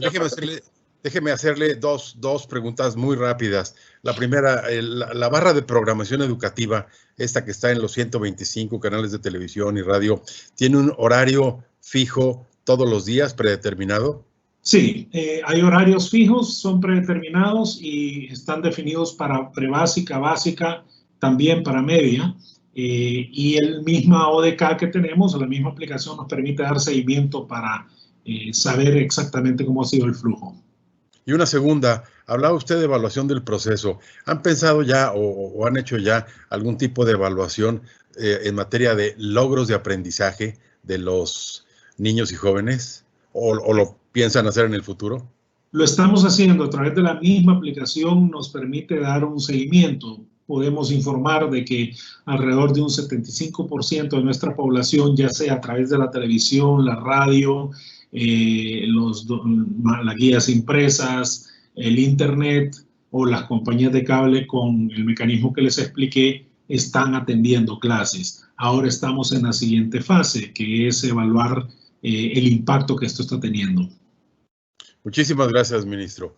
Déjeme hacerle dos preguntas muy rápidas. La primera, la barra de programación educativa, esta que está en los 125 canales de televisión y radio, ¿tiene un horario fijo todos los días, predeterminado? Sí, hay horarios fijos, son predeterminados y están definidos para prebásica, básica, también para media. Y el misma ODK que tenemos, la misma aplicación nos permite dar seguimiento para saber exactamente cómo ha sido el flujo. Y una segunda, hablaba usted de evaluación del proceso. ¿Han pensado ya o han hecho ya algún tipo de evaluación en materia de logros de aprendizaje de los niños y jóvenes? ¿O lo piensan hacer en el futuro? Lo estamos haciendo a través de la misma aplicación, nos permite dar un seguimiento. Podemos informar de que alrededor de un 75% de nuestra población, ya sea a través de la televisión, la radio, las guías impresas, el internet o las compañías de cable con el mecanismo que les expliqué, están atendiendo clases. Ahora estamos en la siguiente fase, que es evaluar el impacto que esto está teniendo. Muchísimas gracias, ministro.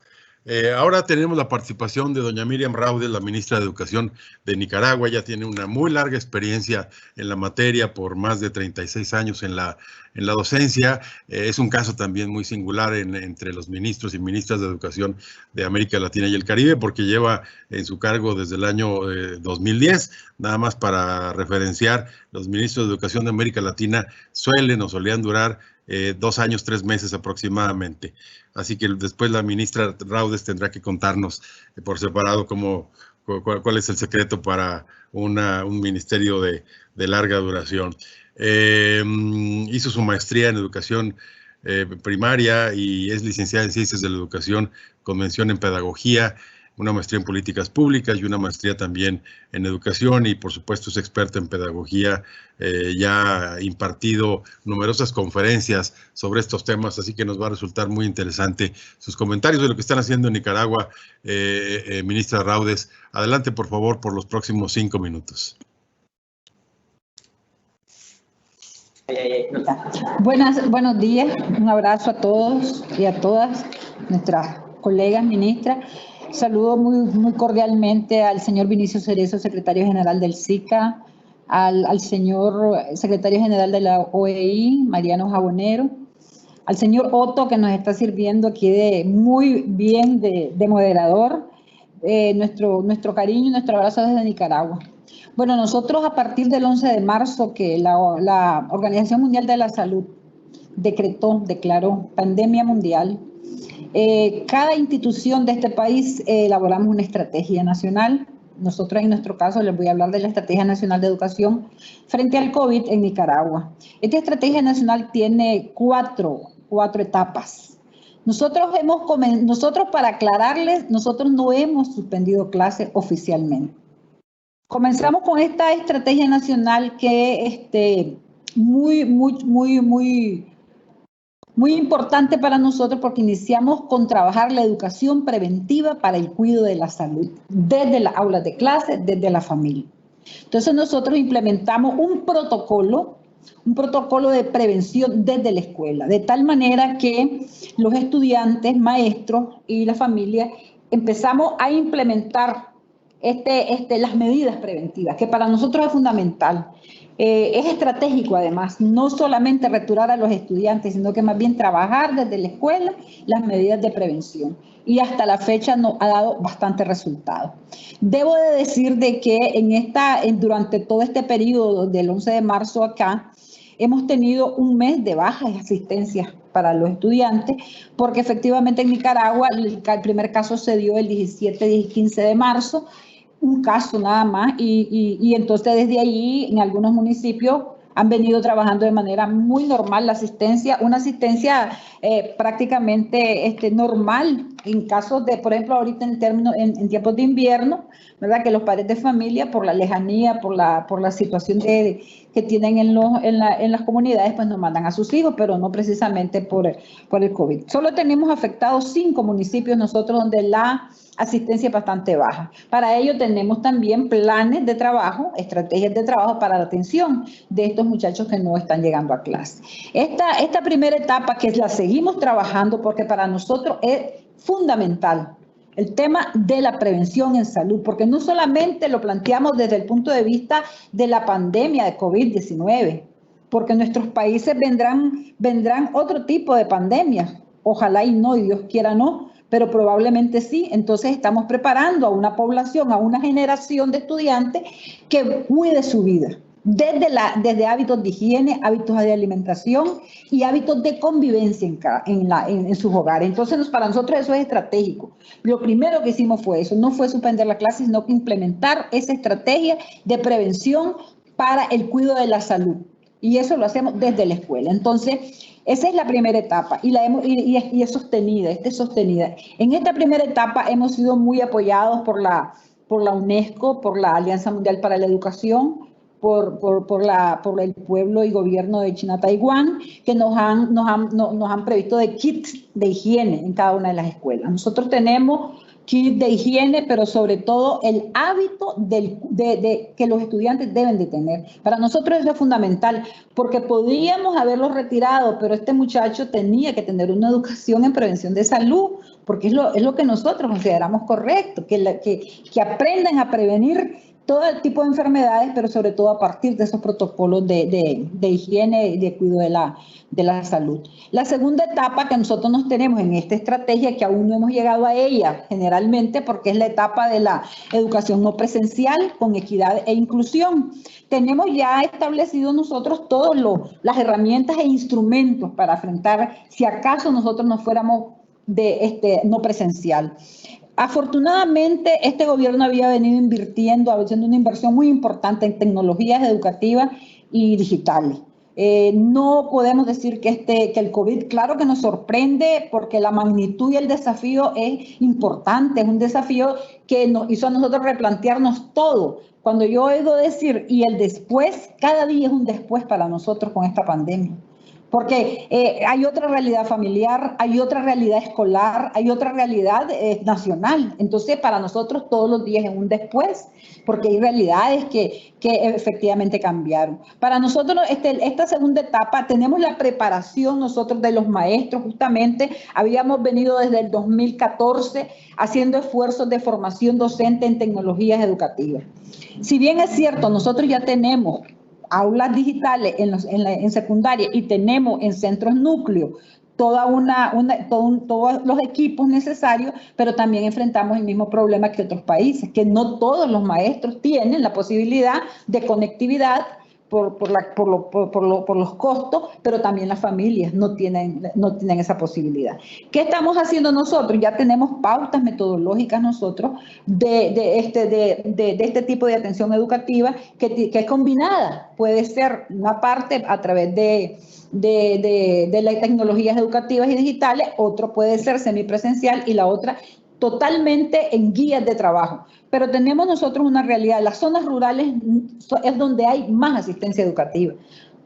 Ahora tenemos la participación de doña Miriam Raudes, la ministra de Educación de Nicaragua. Ella tiene una muy larga experiencia en la materia, por más de 36 años en la docencia. Es un caso también muy singular entre los ministros y ministras de Educación de América Latina y el Caribe, porque lleva en su cargo desde el año 2010. Nada más para referenciar, los ministros de Educación de América Latina suelen o solían durar 2 años, 3 meses aproximadamente. Así que después la ministra Raudes tendrá que contarnos por separado cuál es el secreto para un ministerio de larga duración. Hizo su maestría en educación primaria y es licenciada en Ciencias de la Educación con mención en Pedagogía, una maestría en Políticas Públicas y una maestría también en Educación, y por supuesto es experta en Pedagogía. Ya ha impartido numerosas conferencias sobre estos temas, así que nos va a resultar muy interesante sus comentarios de lo que están haciendo en Nicaragua. Ministra Raudes, adelante por favor por los próximos 5 minutos. Buenos días, un abrazo a todos y a todas nuestras colegas ministras. Saludo muy cordialmente al señor Vinicio Cerezo, secretario general del SICA, al señor secretario general de la OEI, Mariano Jabonero, al señor Otto, que nos está sirviendo aquí muy bien de moderador. Nuestro cariño y nuestro abrazo desde Nicaragua. Bueno, nosotros a partir del 11 de marzo que la Organización Mundial de la Salud declaró pandemia mundial, cada institución de este país elaboramos una estrategia nacional. Nosotros en nuestro caso les voy a hablar de la Estrategia Nacional de Educación frente al COVID en Nicaragua. Esta estrategia nacional tiene cuatro etapas. Nosotros para aclararles, nosotros no hemos suspendido clases oficialmente. Comenzamos con esta estrategia nacional que es muy importante para nosotros, porque iniciamos con trabajar la educación preventiva para el cuidado de la salud, desde las aulas de clase, desde la familia. Entonces nosotros implementamos un protocolo de prevención desde la escuela, de tal manera que los estudiantes, maestros y la familia empezamos a implementar las medidas preventivas, que para nosotros es fundamental. Es estratégico además, no solamente retirar a los estudiantes, sino que más bien trabajar desde la escuela las medidas de prevención. Y hasta la fecha nos ha dado bastante resultado. Debo de decir de que durante todo este periodo del 11 de marzo acá, hemos tenido un mes de bajas asistencias para los estudiantes, porque efectivamente en Nicaragua el primer caso se dio el 17 y 15 de marzo, un caso nada más, y entonces desde allí en algunos municipios han venido trabajando de manera muy normal la asistencia, una asistencia prácticamente normal en casos de, por ejemplo, ahorita en tiempos de invierno, ¿verdad? Que los padres de familia, por la lejanía, por la situación que tienen en las comunidades, pues nos mandan a sus hijos, pero no precisamente por el COVID. Solo tenemos afectados 5 municipios nosotros donde la asistencia es bastante baja. Para ello tenemos también planes de trabajo, estrategias de trabajo para la atención de estos muchachos que no están llegando a clase. Esta primera etapa que la seguimos trabajando porque para nosotros es fundamental el tema de la prevención en salud, porque no solamente lo planteamos desde el punto de vista de la pandemia de COVID-19, porque en nuestros países vendrán otro tipo de pandemias, ojalá y no, y Dios quiera no, pero probablemente sí. Entonces estamos preparando a una población, a una generación de estudiantes que cuide su vida, desde hábitos de higiene, hábitos de alimentación y hábitos de convivencia en sus hogares. Entonces para nosotros eso es estratégico. Lo primero que hicimos fue eso, no fue suspender la clase, sino que implementar esa estrategia de prevención para el cuidado de la salud. Y eso lo hacemos desde la escuela. Entonces, esa es la primera etapa y es sostenida, es sostenida. En esta primera etapa hemos sido muy apoyados por la UNESCO, por la Alianza Mundial para la Educación, por el pueblo y gobierno de China Taiwán, que nos han previsto de kits de higiene en cada una de las escuelas. Nosotros tenemos kits de higiene, pero sobre todo el hábito que los estudiantes deben de tener. Para nosotros eso es fundamental, porque podríamos haberlo retirado, pero este muchacho tenía que tener una educación en prevención de salud, porque es lo que nosotros consideramos correcto, que aprendan a prevenir todo el tipo de enfermedades, pero sobre todo a partir de esos protocolos de higiene y de cuidado de la salud. La segunda etapa que nosotros nos tenemos en esta estrategia, que aún no hemos llegado a ella generalmente, porque es la etapa de la educación no presencial con equidad e inclusión. Tenemos ya establecido nosotros todas las herramientas e instrumentos para afrontar si acaso nosotros no fuéramos no presencial. Afortunadamente, este gobierno había venido haciendo una inversión muy importante en tecnologías educativas y digitales. No podemos decir que el COVID, claro que nos sorprende porque la magnitud y el desafío es importante, es un desafío que nos hizo a nosotros replantearnos todo. Cuando yo oigo decir, y el después, cada día es un después para nosotros con esta pandemia. Porque hay otra realidad familiar, hay otra realidad escolar, hay otra realidad nacional. Entonces, para nosotros todos los días es un después, porque hay realidades que efectivamente cambiaron. Para nosotros, esta segunda etapa, tenemos la preparación nosotros de los maestros, justamente. Habíamos venido desde el 2014 haciendo esfuerzos de formación docente en tecnologías educativas. Si bien es cierto, nosotros ya tenemos aulas digitales en secundaria y tenemos en centros núcleos todos los equipos necesarios, pero también enfrentamos el mismo problema que otros países, que no todos los maestros tienen la posibilidad de conectividad por los costos, pero también las familias no tienen esa posibilidad. ¿Qué estamos haciendo nosotros? Ya tenemos pautas metodológicas nosotros de este tipo de atención educativa que es combinada. Puede ser una parte a través de las tecnologías educativas y digitales, otro puede ser semipresencial y la otra totalmente en guías de trabajo. Pero tenemos nosotros una realidad, las zonas rurales es donde hay más asistencia educativa,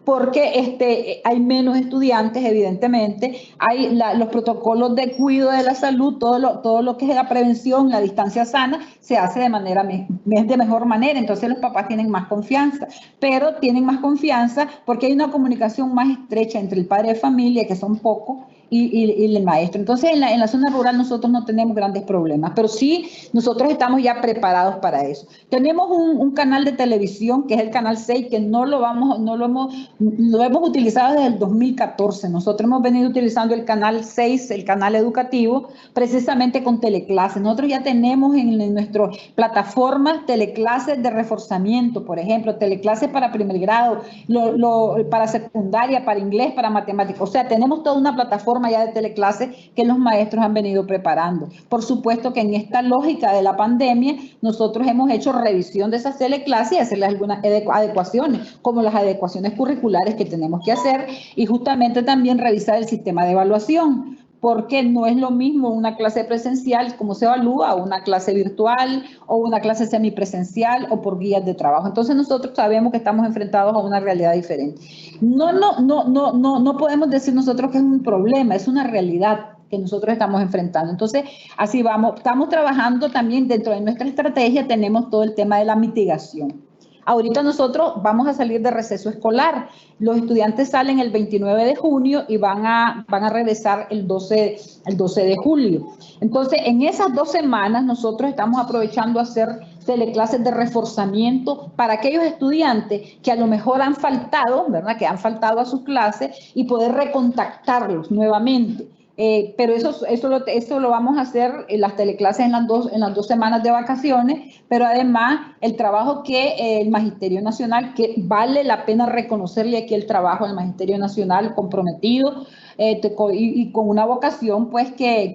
porque hay menos estudiantes, evidentemente, hay los protocolos de cuidado de la salud, todo lo que es la prevención, la distancia sana, se hace de mejor manera, entonces los papás tienen más confianza, pero tienen más confianza porque hay una comunicación más estrecha entre el padre de familia, que son pocos, y el maestro. Entonces, en la zona rural nosotros no tenemos grandes problemas, pero sí nosotros estamos ya preparados para eso. Tenemos un canal de televisión, que es el canal 6, que lo hemos utilizado desde el 2014. Nosotros hemos venido utilizando el canal 6, el canal educativo, precisamente con teleclases. Nosotros ya tenemos en nuestras plataformas teleclases de reforzamiento, por ejemplo, teleclases para primer grado, para secundaria, para inglés, para matemáticas. O sea, tenemos toda una plataforma ya de teleclases que los maestros han venido preparando. Por supuesto que en esta lógica de la pandemia, nosotros hemos hecho revisión de esas teleclases y hacerles algunas adecuaciones, como las adecuaciones curriculares que tenemos que hacer, y justamente también revisar el sistema de evaluación, porque no es lo mismo una clase presencial, como se evalúa, o una clase virtual, o una clase semipresencial, o por guías de trabajo. Entonces nosotros sabemos que estamos enfrentados a una realidad diferente. No podemos decir nosotros que es un problema, es una realidad que nosotros estamos enfrentando. Entonces, así vamos. Estamos trabajando también dentro de nuestra estrategia, tenemos todo el tema de la mitigación. Ahorita nosotros vamos a salir de receso escolar. Los estudiantes salen el 29 de junio y van a regresar el 12 de julio. Entonces, en esas 2 semanas nosotros estamos aprovechando a hacer teleclases de reforzamiento para aquellos estudiantes que a lo mejor han faltado, ¿verdad? Que han faltado a sus clases, y poder recontactarlos nuevamente. Pero eso lo vamos a hacer en las teleclases en las dos semanas de vacaciones, pero además el trabajo que el Magisterio Nacional, que vale la pena reconocerle aquí el trabajo del Magisterio Nacional comprometido y con una vocación, pues que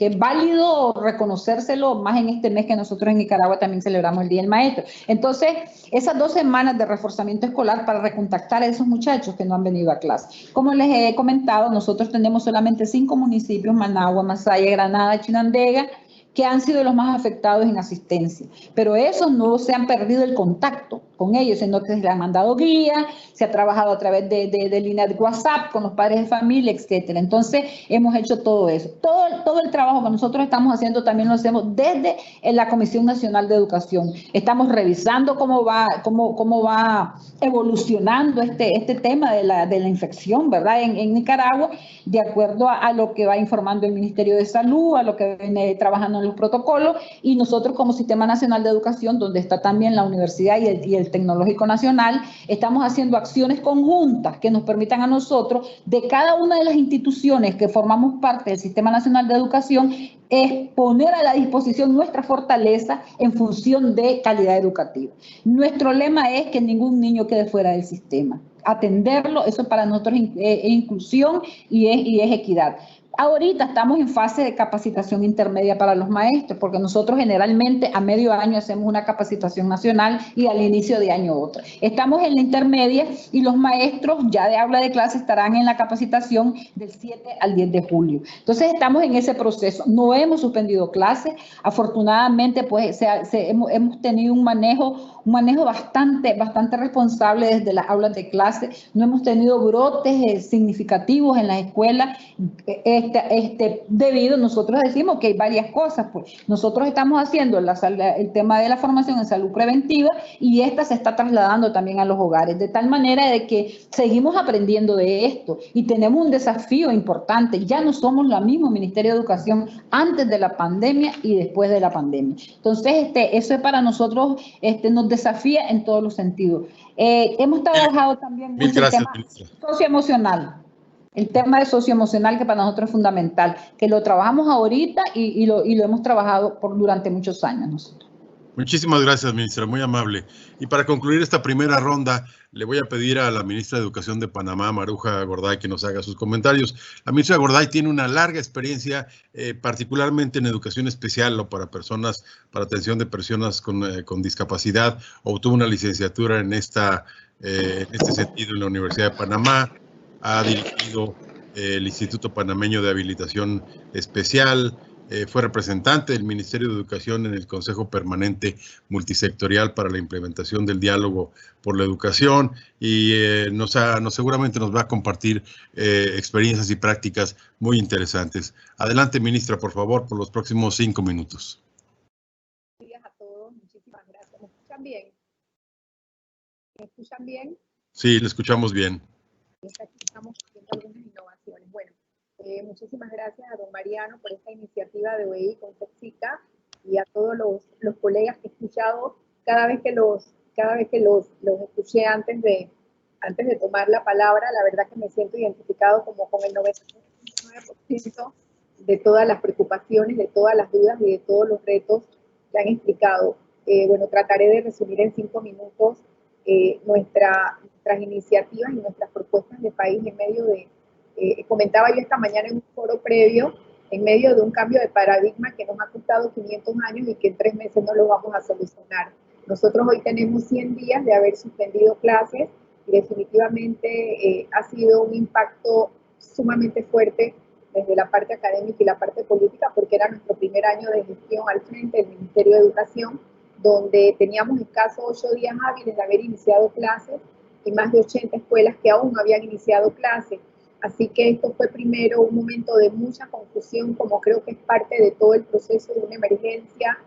es válido reconocérselo, más en este mes que nosotros en Nicaragua también celebramos el Día del Maestro. Entonces, esas 2 semanas de reforzamiento escolar para recontactar a esos muchachos que no han venido a clase. Como les he comentado, nosotros tenemos solamente 5 municipios, Managua, Masaya, Granada, Chinandega, que han sido los más afectados en asistencia, pero esos no se han perdido el contacto con ellos, sino que se le han mandado guías, se ha trabajado a través de líneas de WhatsApp con los padres de familia, etcétera. Entonces, hemos hecho todo eso. Todo el trabajo que nosotros estamos haciendo también lo hacemos desde la Comisión Nacional de Educación. Estamos revisando cómo va evolucionando este tema de la infección, ¿verdad? En Nicaragua, de acuerdo a lo que va informando el Ministerio de Salud, a lo que viene trabajando en los protocolos, y nosotros como Sistema Nacional de Educación, donde está también la Universidad y el Tecnológico Nacional, estamos haciendo acciones conjuntas que nos permitan a nosotros, de cada una de las instituciones que formamos parte del Sistema Nacional de Educación, es poner a la disposición nuestra fortaleza en función de calidad educativa. Nuestro lema es que ningún niño quede fuera del sistema. Atenderlo, eso para nosotros es inclusión y es equidad. Ahorita estamos en fase de capacitación intermedia para los maestros, porque nosotros generalmente a medio año hacemos una capacitación nacional y al inicio de año otra. Estamos en la intermedia y los maestros ya de aula de clase estarán en la capacitación del 7 al 10 de julio. Entonces estamos en ese proceso. No hemos suspendido clases. Afortunadamente, pues hemos tenido un manejo bastante responsable desde las aulas de clase. No hemos tenido brotes significativos en las escuelas. Debido, nosotros decimos que hay varias cosas, pues nosotros estamos haciendo el tema de la formación en salud preventiva y esta se está trasladando también a los hogares, de tal manera de que seguimos aprendiendo de esto y tenemos un desafío importante. Ya no somos lo mismo Ministerio de Educación antes de la pandemia y después de la pandemia. Entonces, eso es para nosotros, nos desafía en todos los sentidos. Hemos trabajado también mucho el tema socioemocional. El tema de socioemocional, que para nosotros es fundamental, que lo trabajamos ahorita y lo hemos trabajado durante muchos años nosotros. Muchísimas gracias, ministra, muy amable. Y para concluir esta primera ronda, le voy a pedir a la ministra de Educación de Panamá, Maruja Gorday, que nos haga sus comentarios. La ministra Gorday tiene una larga experiencia, particularmente en educación especial o para atención de personas con discapacidad. Obtuvo una licenciatura en este sentido en la Universidad de Panamá. Ha dirigido el Instituto Panameño de Habilitación Especial, fue representante del Ministerio de Educación en el Consejo Permanente Multisectorial para la implementación del diálogo por la educación y seguramente nos va a compartir experiencias y prácticas muy interesantes. Adelante, ministra, por favor, por los próximos 5 minutos. Buenos días a todos, muchísimas gracias. ¿Me escuchan bien? ¿Me escuchan bien? Sí, le escuchamos bien. Aquí estamos haciendo algunas innovaciones. Bueno, muchísimas gracias a don Mariano por esta iniciativa de OEI con CEPSICA y a todos los colegas que he escuchado cada vez que los escuché antes de tomar la palabra. La verdad que me siento identificado como con el 99% de todas las preocupaciones, de todas las dudas y de todos los retos que han explicado. Bueno, trataré de resumir en 5 minutos nuestras iniciativas y nuestras propuestas de país en medio de, comentaba yo esta mañana en un foro previo, en medio de un cambio de paradigma que nos ha costado 500 años y que en 3 meses no lo vamos a solucionar. Nosotros hoy tenemos 100 días de haber suspendido clases y definitivamente ha sido un impacto sumamente fuerte desde la parte académica y la parte política, porque era nuestro primer año de gestión al frente del Ministerio de Educación, donde teníamos escasos 8 días hábiles de haber iniciado clases y más de 80 escuelas que aún no habían iniciado clases. Así que esto fue primero un momento de mucha confusión, como creo que es parte de todo el proceso de una emergencia,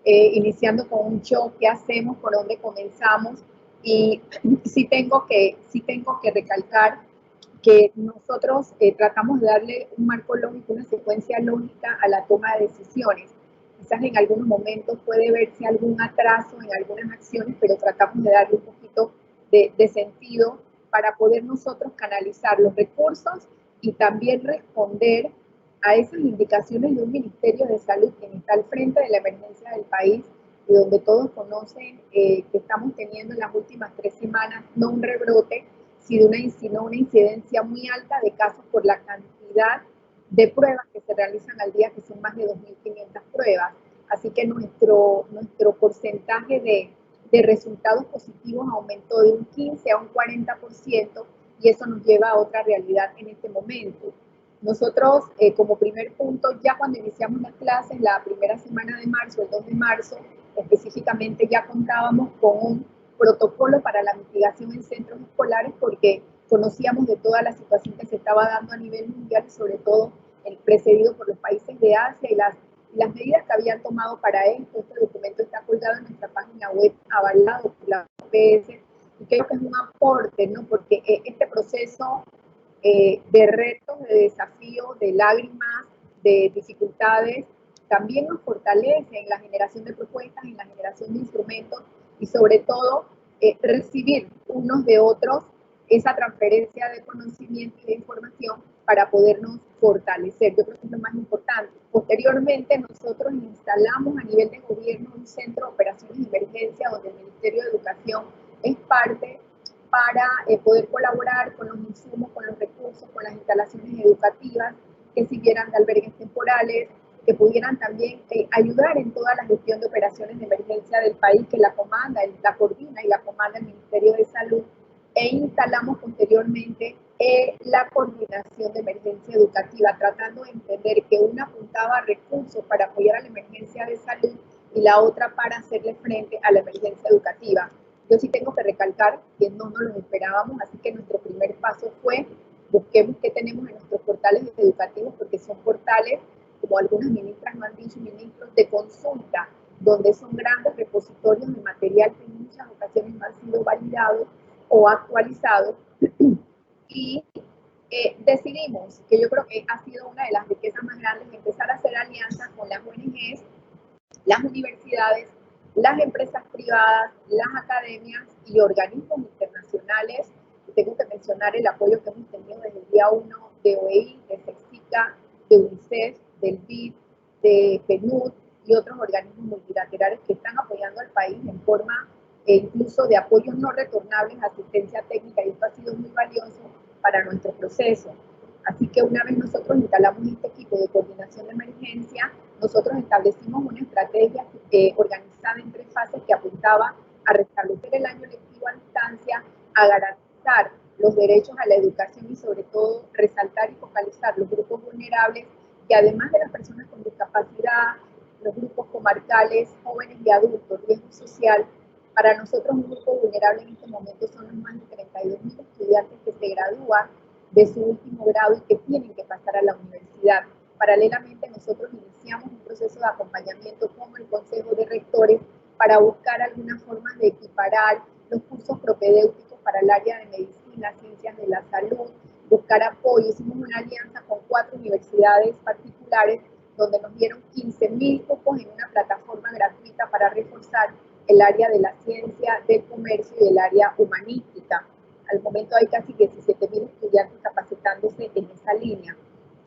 iniciando con un shock, ¿qué hacemos? ¿Por dónde comenzamos? Y sí tengo que recalcar que nosotros tratamos de darle un marco lógico, una secuencia lógica a la toma de decisiones. Quizás en algunos momentos puede verse algún atraso en algunas acciones, pero tratamos de darle un poquito de sentido para poder nosotros canalizar los recursos y también responder a esas indicaciones de un Ministerio de Salud que está al frente de la emergencia del país y donde todos conocen que estamos teniendo en las últimas 3 semanas no un rebrote, sino una incidencia muy alta de casos por la cantidad de pruebas que se realizan al día, que son más de 2.500 pruebas. Así que nuestro porcentaje de resultados positivos aumentó de un 15 a un 40% y eso nos lleva a otra realidad en este momento. Nosotros, como primer punto, ya cuando iniciamos las clases, la primera semana de marzo, el 2 de marzo, específicamente ya contábamos con un protocolo para la mitigación en centros escolares porque conocíamos de toda la situación que se estaba dando a nivel mundial y sobre todo precedido por los países de Asia y las medidas que habían tomado para esto. Este documento está colgado en nuestra página web, avalado por la OPS, y creo que es un aporte, ¿no? Porque este proceso de retos, de desafíos, de lágrimas, de dificultades, también nos fortalece en la generación de propuestas, en la generación de instrumentos y sobre todo recibir unos de otros esa transferencia de conocimiento y de información para podernos fortalecer. Yo creo que es lo más importante. Posteriormente nosotros instalamos a nivel de gobierno un centro de operaciones de emergencia donde el Ministerio de Educación es parte para poder colaborar con los insumos, con los recursos, con las instalaciones educativas que sirvieran de albergues temporales, que pudieran también ayudar en toda la gestión de operaciones de emergencia del país, que la coordina y la comanda el Ministerio de Salud, e instalamos posteriormente la coordinación de emergencia educativa, tratando de entender que una apuntaba a recursos para apoyar a la emergencia de salud y la otra para hacerle frente a la emergencia educativa. Yo sí tengo que recalcar que no nos lo esperábamos, así que nuestro primer paso fue busquemos qué tenemos en nuestros portales educativos, porque son portales, como algunas ministras me han dicho, ministros de consulta, donde son grandes repositorios de material que en muchas ocasiones no han sido validados o actualizados. Y decidimos, que yo creo que ha sido una de las riquezas más grandes, empezar a hacer alianzas con las ONGs, las universidades, las empresas privadas, las academias y organismos internacionales. Tengo que mencionar el apoyo que hemos tenido desde el día 1 de OEI, de CEXICA, de UNICEF, del BID, de PNUD y otros organismos multilaterales que están apoyando al país en forma incluso de apoyos no retornables, asistencia técnica, y esto ha sido muy valioso para nuestro proceso. Así que una vez nosotros instalamos este equipo de coordinación de emergencia, nosotros establecimos una estrategia organizada en 3 fases que apuntaba a restablecer el año lectivo a distancia, a garantizar los derechos a la educación y sobre todo resaltar y focalizar los grupos vulnerables, que además de las personas con discapacidad, los grupos comarcales, jóvenes y adultos, riesgo social. Para nosotros un grupo vulnerable en este momento son los más de 32.000 estudiantes que se gradúan de su último grado y que tienen que pasar a la universidad. Paralelamente nosotros iniciamos un proceso de acompañamiento con el Consejo de Rectores para buscar algunas formas de equiparar los cursos propedéuticos para el área de medicina, ciencias de la salud, buscar apoyo. Hicimos una alianza con 4 universidades particulares donde nos dieron 15.000 cupos en una plataforma gratuita para reforzar el área de la ciencia, del comercio y el área humanística. Al momento hay casi 17.000 estudiantes capacitándose en esa línea.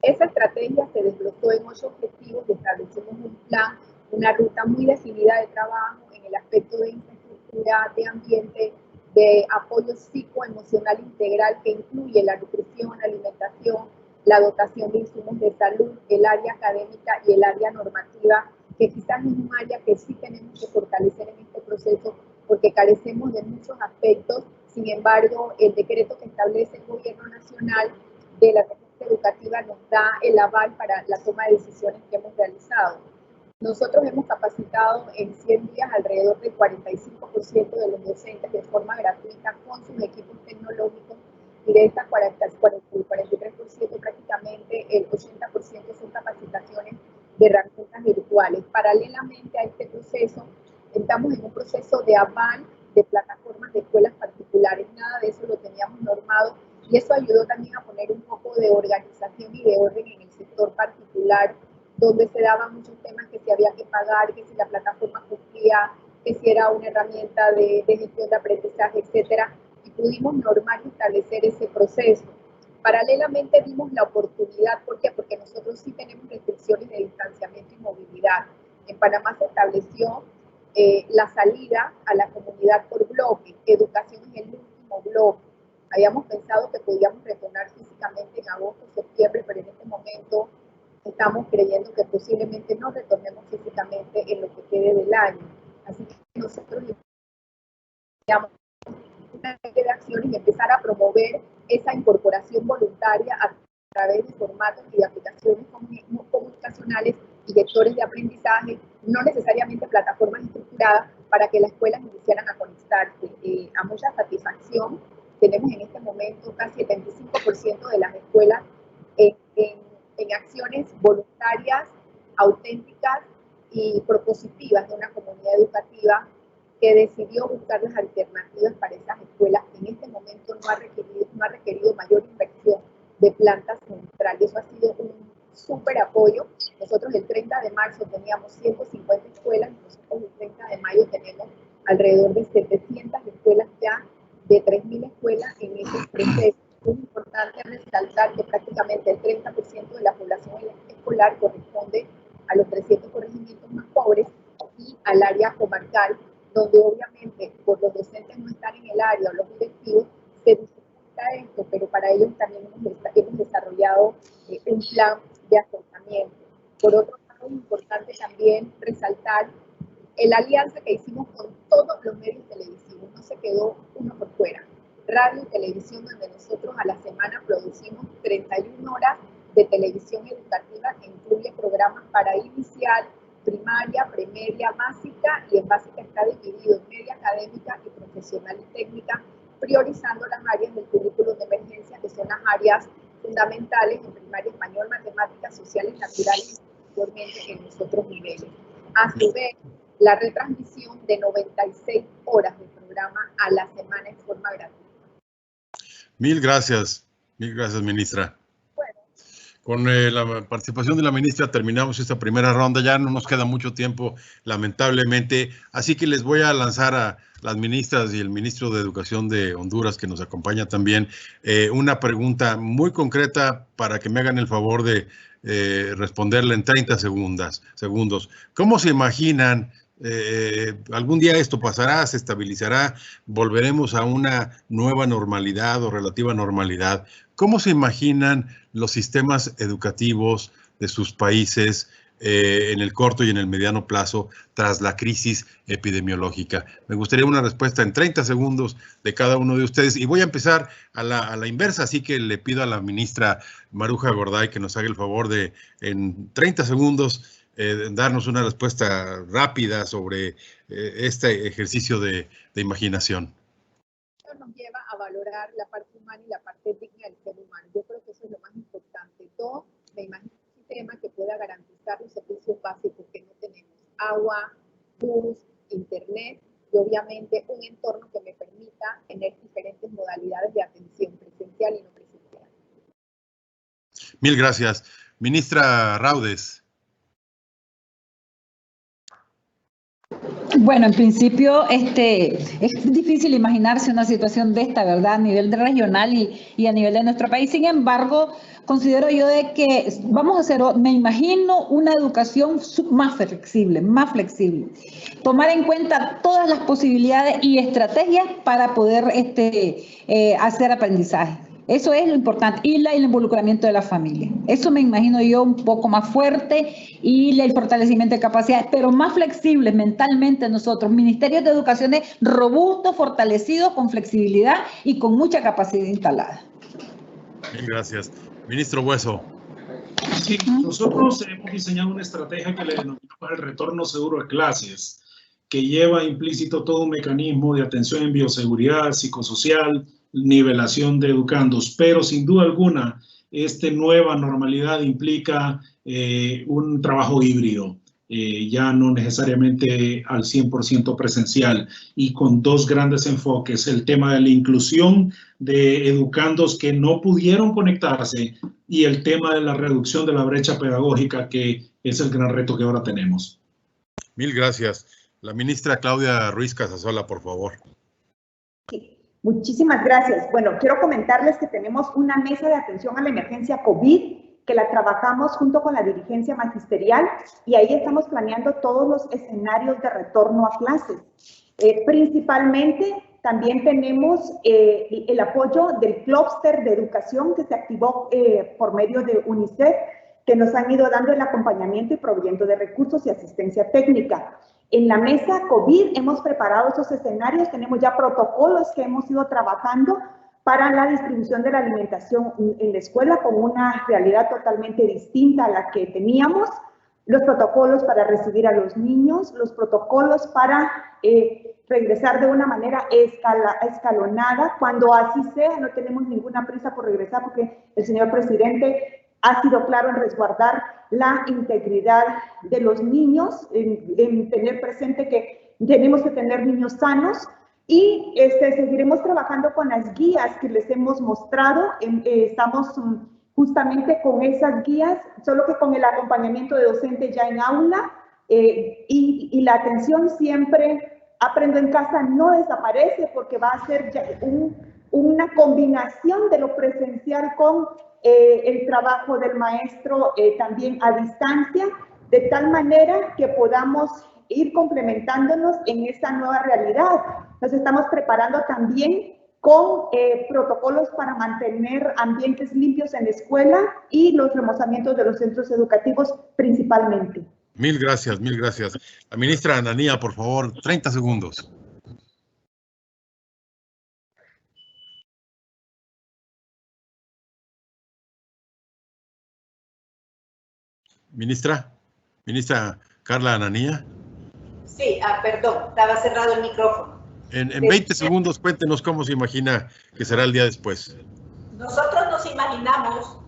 Esa estrategia se desglosó en 8 objetivos y establecimos un plan, una ruta muy definida de trabajo en el aspecto de infraestructura, de ambiente, de apoyo psicoemocional integral que incluye la nutrición, la alimentación, la dotación de insumos de salud, el área académica y el área normativa, que quizás es un área que sí tenemos que fortalecer en este proceso porque carecemos de muchos aspectos. Sin embargo, el decreto que establece el gobierno nacional de la emergencia educativa nos da el aval para la toma de decisiones que hemos realizado. Nosotros hemos capacitado en 100 días alrededor del 45% de los docentes de forma gratuita con sus equipos tecnológicos, y de estas 43% prácticamente el 80% son capacitaciones de herramientas virtuales. Paralelamente a este proceso, estamos en un proceso de aval de plataformas de escuelas particulares. Nada de eso lo teníamos normado y eso ayudó también a poner un poco de organización y de orden en el sector particular, donde se daban muchos temas que se había que pagar, que si la plataforma cumplía, que si era una herramienta de gestión de aprendizaje, etcétera, y pudimos normar y establecer ese proceso. Paralelamente dimos la oportunidad, ¿por qué? Porque nosotros sí tenemos restricciones de distanciamiento y movilidad. En Panamá se estableció la salida a la comunidad por bloque. Educación es el último bloque. Habíamos pensado que podíamos retornar físicamente en agosto, septiembre, pero en este momento estamos creyendo que posiblemente no retornemos físicamente en lo que quede del año. Así que nosotros iniciamos una serie de acciones y empezar a promover esa incorporación voluntaria a través de formatos y de aplicaciones comunicacionales y vectores de aprendizaje, no necesariamente plataformas estructuradas, para que las escuelas iniciaran a conectarse. A mucha satisfacción, tenemos en este momento casi el 25% de las escuelas en acciones voluntarias, auténticas y propositivas de una comunidad educativa que decidió buscar las alternativas para esas escuelas. En este momento no ha requerido mayor inversión de plantas centrales. Eso ha sido un súper apoyo. Nosotros el 30 de marzo teníamos 150 escuelas y nosotros el 30 de mayo tenemos alrededor de 700 escuelas ya, de 3.000 escuelas en ese proceso. Es importante resaltar que prácticamente el 30% de la población escolar corresponde a los 300 corregimientos más pobres y al área comarcal, donde obviamente por los docentes no estar en el área o los directivos se dificulta esto, pero para ellos también hemos desarrollado un plan de acercamiento. Por otro lado, es importante también resaltar la alianza que hicimos con todos los medios televisivos, no se quedó uno por fuera. Radio y televisión, donde nosotros a la semana producimos 31 horas de televisión educativa que incluye programas para inicial, primaria, premedia, básica, y en básica está dividido en media académica y profesional y técnica, priorizando las áreas del currículum de emergencia, que son las áreas fundamentales en primaria: español, matemáticas, sociales, naturales, y posteriormente en los otros niveles. A su vez, la retransmisión de 96 horas de programa a la semana en forma gratuita. Mil gracias, ministra. Con la participación de la ministra terminamos esta primera ronda. Ya no nos queda mucho tiempo, lamentablemente. Así que les voy a lanzar a las ministras y el ministro de Educación de Honduras, que nos acompaña también, una pregunta muy concreta para que me hagan el favor de responderle en 30 segundos. ¿Cómo se imaginan? ¿Algún día esto pasará, se estabilizará, volveremos a una nueva normalidad o relativa normalidad? ¿Cómo se imaginan los sistemas educativos de sus países en el corto y en el mediano plazo tras la crisis epidemiológica? Me gustaría una respuesta en 30 segundos de cada uno de ustedes, y voy a empezar a la inversa, así que le pido a la ministra Maruja Gorday que nos haga el favor de, en 30 segundos, darnos una respuesta rápida sobre este ejercicio de imaginación. Esto nos lleva a valorar la parte humana y la parte digna del ser humano. Yo creo que eso es lo más importante. Dos, me imagino un sistema que pueda garantizar los servicios básicos que no tenemos: agua, luz, internet, y obviamente un entorno que me permita tener diferentes modalidades de atención, presencial y no presencial. Mil gracias. Ministra Raudes. Bueno, en principio es difícil imaginarse una situación de esta, ¿verdad? A nivel regional y a nivel de nuestro país. Sin embargo, considero yo de que vamos a hacer, me imagino, una educación más flexible. Tomar en cuenta todas las posibilidades y estrategias para poder hacer aprendizaje. Eso es lo importante, y el involucramiento de la familia. Eso me imagino yo un poco más fuerte, y el fortalecimiento de capacidades, pero más flexibles mentalmente nosotros. Ministerios de Educación robustos, fortalecidos, con flexibilidad y con mucha capacidad instalada. Bien, gracias. Ministro Bueso. Sí, nosotros hemos diseñado una estrategia que le denominamos el retorno seguro a clases, que lleva implícito todo un mecanismo de atención en bioseguridad, psicosocial, nivelación de educandos, pero sin duda alguna esta nueva normalidad implica un trabajo híbrido, ya no necesariamente al 100% presencial, y con dos grandes enfoques: el tema de la inclusión de educandos que no pudieron conectarse y el tema de la reducción de la brecha pedagógica, que es el gran reto que ahora tenemos. Mil gracias. La ministra Claudia Ruiz Casasola, por favor. Sí. Muchísimas gracias. Bueno, quiero comentarles que tenemos una mesa de atención a la emergencia COVID que la trabajamos junto con la dirigencia magisterial, y ahí estamos planeando todos los escenarios de retorno a clases. Principalmente también tenemos el apoyo del clúster de educación que se activó por medio de UNICEF, que nos han ido dando el acompañamiento y proveyendo de recursos y asistencia técnica. En la mesa COVID hemos preparado esos escenarios, tenemos ya protocolos que hemos ido trabajando para la distribución de la alimentación en la escuela, con una realidad totalmente distinta a la que teníamos. los protocolos para recibir a los niños, los protocolos para regresar de una manera escalonada. Cuando así sea, no tenemos ninguna prisa por regresar porque el señor presidente ha sido claro en resguardar la integridad de los niños, en tener presente que tenemos que tener niños sanos y seguiremos trabajando con las guías que les hemos mostrado. Estamos justamente con esas guías, solo que con el acompañamiento de docentes ya en aula y la atención siempre, aprendo en casa, no desaparece porque va a ser ya una combinación de lo presencial con el trabajo del maestro también a distancia, de tal manera que podamos ir complementándonos en esta nueva realidad. Nos estamos preparando también con protocolos para mantener ambientes limpios en la escuela y los remozamientos de los centros educativos principalmente. Mil gracias, mil gracias. La ministra Ananía, por favor, 30 segundos. Ministra Carla Ananía. Sí, perdón, estaba cerrado el micrófono. En 20 segundos, cuéntenos cómo se imagina que será el día después. Nosotros nos imaginamos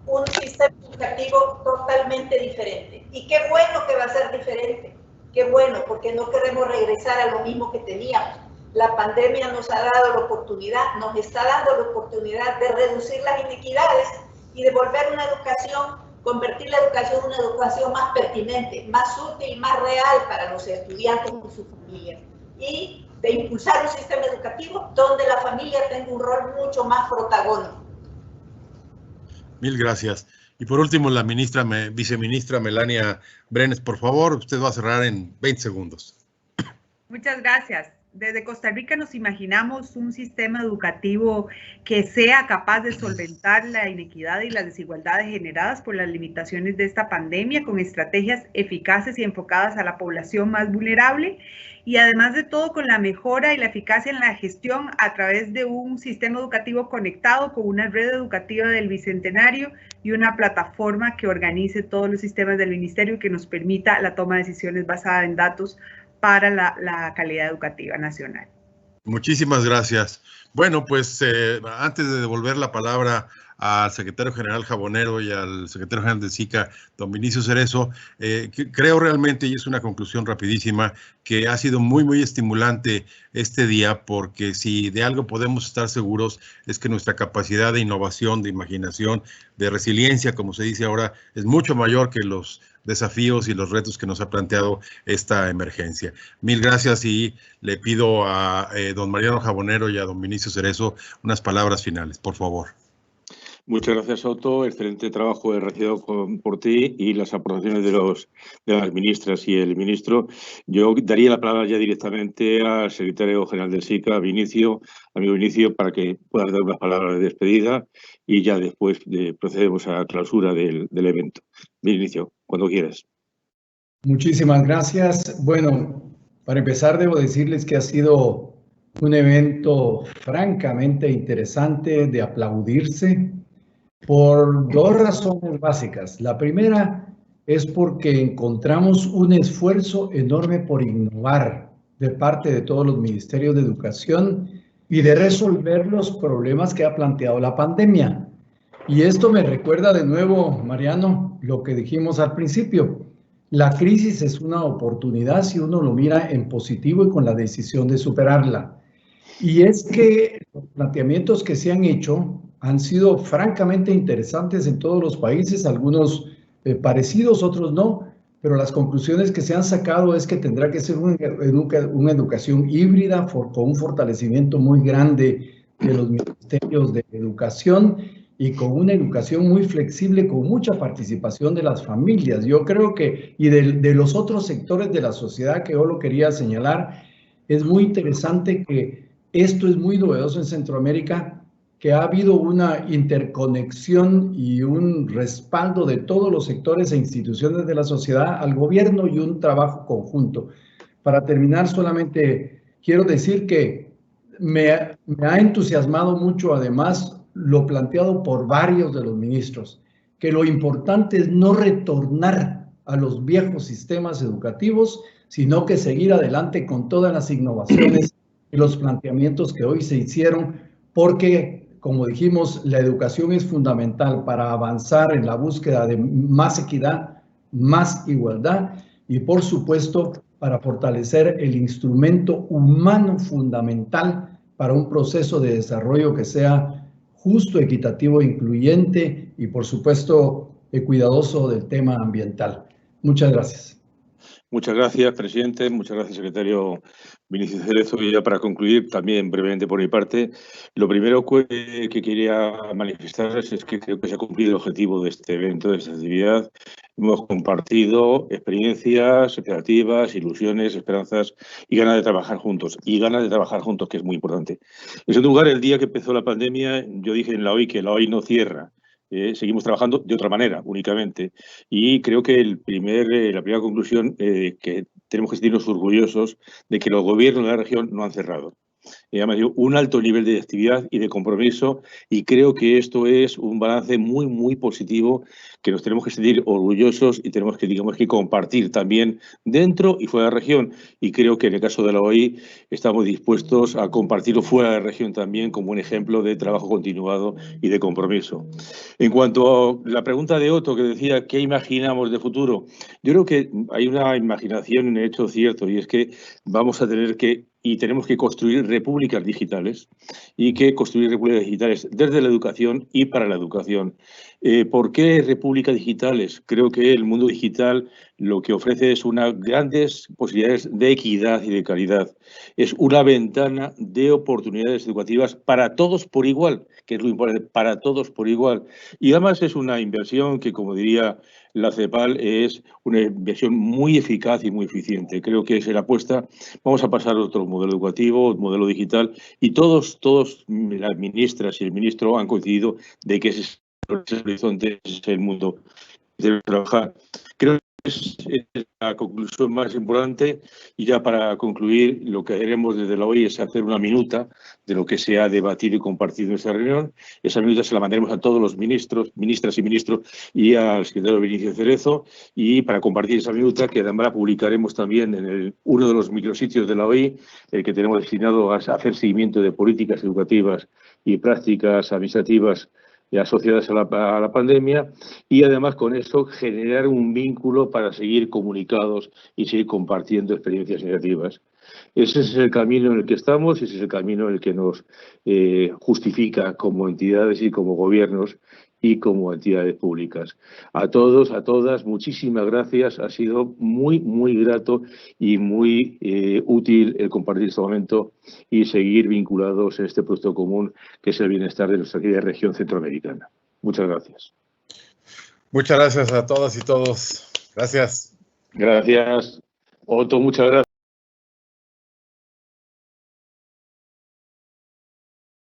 un sistema educativo totalmente diferente. Y qué bueno que va a ser diferente. Qué bueno, porque no queremos regresar a lo mismo que teníamos. La pandemia nos ha dado la oportunidad, nos está dando la oportunidad de reducir las inequidades y de volver una educación, convertir la educación en una educación más pertinente, más útil, más real para los estudiantes y sus familias. Y de impulsar un sistema educativo donde la familia tenga un rol mucho más protagónico. Mil gracias. Y por último, la viceministra Melania Brenes, por favor, usted va a cerrar en 20 segundos. Muchas gracias. Desde Costa Rica nos imaginamos un sistema educativo que sea capaz de solventar la inequidad y las desigualdades generadas por las limitaciones de esta pandemia con estrategias eficaces y enfocadas a la población más vulnerable y además de todo con la mejora y la eficacia en la gestión a través de un sistema educativo conectado con una red educativa del Bicentenario y una plataforma que organice todos los sistemas del ministerio y que nos permita la toma de decisiones basada en datos para la calidad educativa nacional. Muchísimas gracias. Bueno, pues antes de devolver la palabra al secretario general Jabonero y al secretario general del SICA, don Vinicio Cerezo, creo realmente, y es una conclusión rapidísima, que ha sido muy, muy estimulante este día, porque si de algo podemos estar seguros es que nuestra capacidad de innovación, de imaginación, de resiliencia, como se dice ahora, es mucho mayor que los desafíos y los retos que nos ha planteado esta emergencia. Mil gracias y le pido a don Mariano Jabonero y a don Vinicio Cerezo unas palabras finales, por favor. Muchas gracias, Otto. Excelente trabajo realizado por ti y las aportaciones de las ministras y el ministro. Yo daría la palabra ya directamente al secretario general del SICA, Vinicio, amigo Vinicio, para que puedas dar unas palabras de despedida y ya después procedemos a la clausura del evento. Vinicio, cuando quieras. Muchísimas gracias. Bueno, para empezar debo decirles que ha sido un evento francamente interesante, de aplaudirse, por dos razones básicas. La primera es porque encontramos un esfuerzo enorme por innovar de parte de todos los ministerios de educación y de resolver los problemas que ha planteado la pandemia. Y esto me recuerda de nuevo, Mariano, lo que dijimos al principio. La crisis es una oportunidad si uno lo mira en positivo y con la decisión de superarla. Y es que los planteamientos que se han hecho han sido francamente interesantes en todos los países, algunos parecidos, otros no, pero las conclusiones que se han sacado es que tendrá que ser una educación híbrida con un fortalecimiento muy grande de los ministerios de educación y con una educación muy flexible, con mucha participación de las familias. Yo creo que, y de los otros sectores de la sociedad que yo lo quería señalar, es muy interesante que esto es muy novedoso en Centroamérica, que ha habido una interconexión y un respaldo de todos los sectores e instituciones de la sociedad al gobierno y un trabajo conjunto. Para terminar, solamente quiero decir que me ha entusiasmado mucho, además, lo planteado por varios de los ministros, que lo importante es no retornar a los viejos sistemas educativos, sino que seguir adelante con todas las innovaciones y los planteamientos que hoy se hicieron, porque, como dijimos, la educación es fundamental para avanzar en la búsqueda de más equidad, más igualdad y, por supuesto, para fortalecer el instrumento humano fundamental para un proceso de desarrollo que sea justo, equitativo, incluyente y, por supuesto, cuidadoso del tema ambiental. Muchas gracias. Muchas gracias, presidente. Muchas gracias, secretario Vinicius Cerezo. Y ya para concluir, también brevemente por mi parte, lo primero que quería manifestarles es que creo que se ha cumplido el objetivo de este evento, de esta actividad. Hemos compartido experiencias, expectativas, ilusiones, esperanzas y ganas de trabajar juntos. Y ganas de trabajar juntos, que es muy importante. En segundo lugar, el día que empezó la pandemia, yo dije en la OI que la OI no cierra. Seguimos trabajando de otra manera, únicamente. Y creo que la primera conclusión que tenemos que sentirnos orgullosos de que los gobiernos de la región no han cerrado. Además, un alto nivel de actividad y de compromiso, y creo que esto es un balance muy, muy positivo que nos tenemos que sentir orgullosos y tenemos que, digamos, que compartir también dentro y fuera de la región. Y creo que en el caso de la OI estamos dispuestos a compartirlo fuera de la región también como un ejemplo de trabajo continuado y de compromiso. En cuanto a la pregunta de Otto, que decía ¿qué imaginamos de futuro? Yo creo que hay una imaginación en el hecho cierto, y es que vamos a tener que y tenemos que construir repúblicas digitales y que construir repúblicas digitales desde la educación y para la educación. ¿Por qué repúblicas digitales? Creo que el mundo digital lo que ofrece es unas grandes posibilidades de equidad y de calidad. Es una ventana de oportunidades educativas para todos por igual, que es lo importante, para todos por igual. Y además es una inversión que, como diría la CEPAL, es una inversión muy eficaz y muy eficiente. Creo que se la apuesta. Vamos a pasar a otro modelo educativo, modelo digital, y todos, las ministras y el ministro han coincidido de que ese es el horizonte, ese es el mundo que debe trabajar. Creo que es la conclusión más importante, y ya para concluir, lo que haremos desde la OI es hacer una minuta de lo que se ha debatido y compartido en esta reunión. Esa minuta se la mandaremos a todos los ministros, ministras y ministros y al secretario Vinicius Cerezo, y para compartir esa minuta, que además la publicaremos también en uno de los micrositios de la OI, el que tenemos destinado a hacer seguimiento de políticas educativas y prácticas administrativas asociadas a la pandemia, y además con eso generar un vínculo para seguir comunicados y seguir compartiendo experiencias negativas. Ese es el camino en el que estamos, ese es el camino en el que nos justifica como entidades y como gobiernos y como entidades públicas. A todos, a todas, muchísimas gracias. Ha sido muy, muy grato y muy útil el compartir este momento y seguir vinculados en este proyecto común que es el bienestar de nuestra querida región centroamericana. Muchas gracias. Muchas gracias a todas y todos. Gracias. Gracias, Otto, muchas gracias.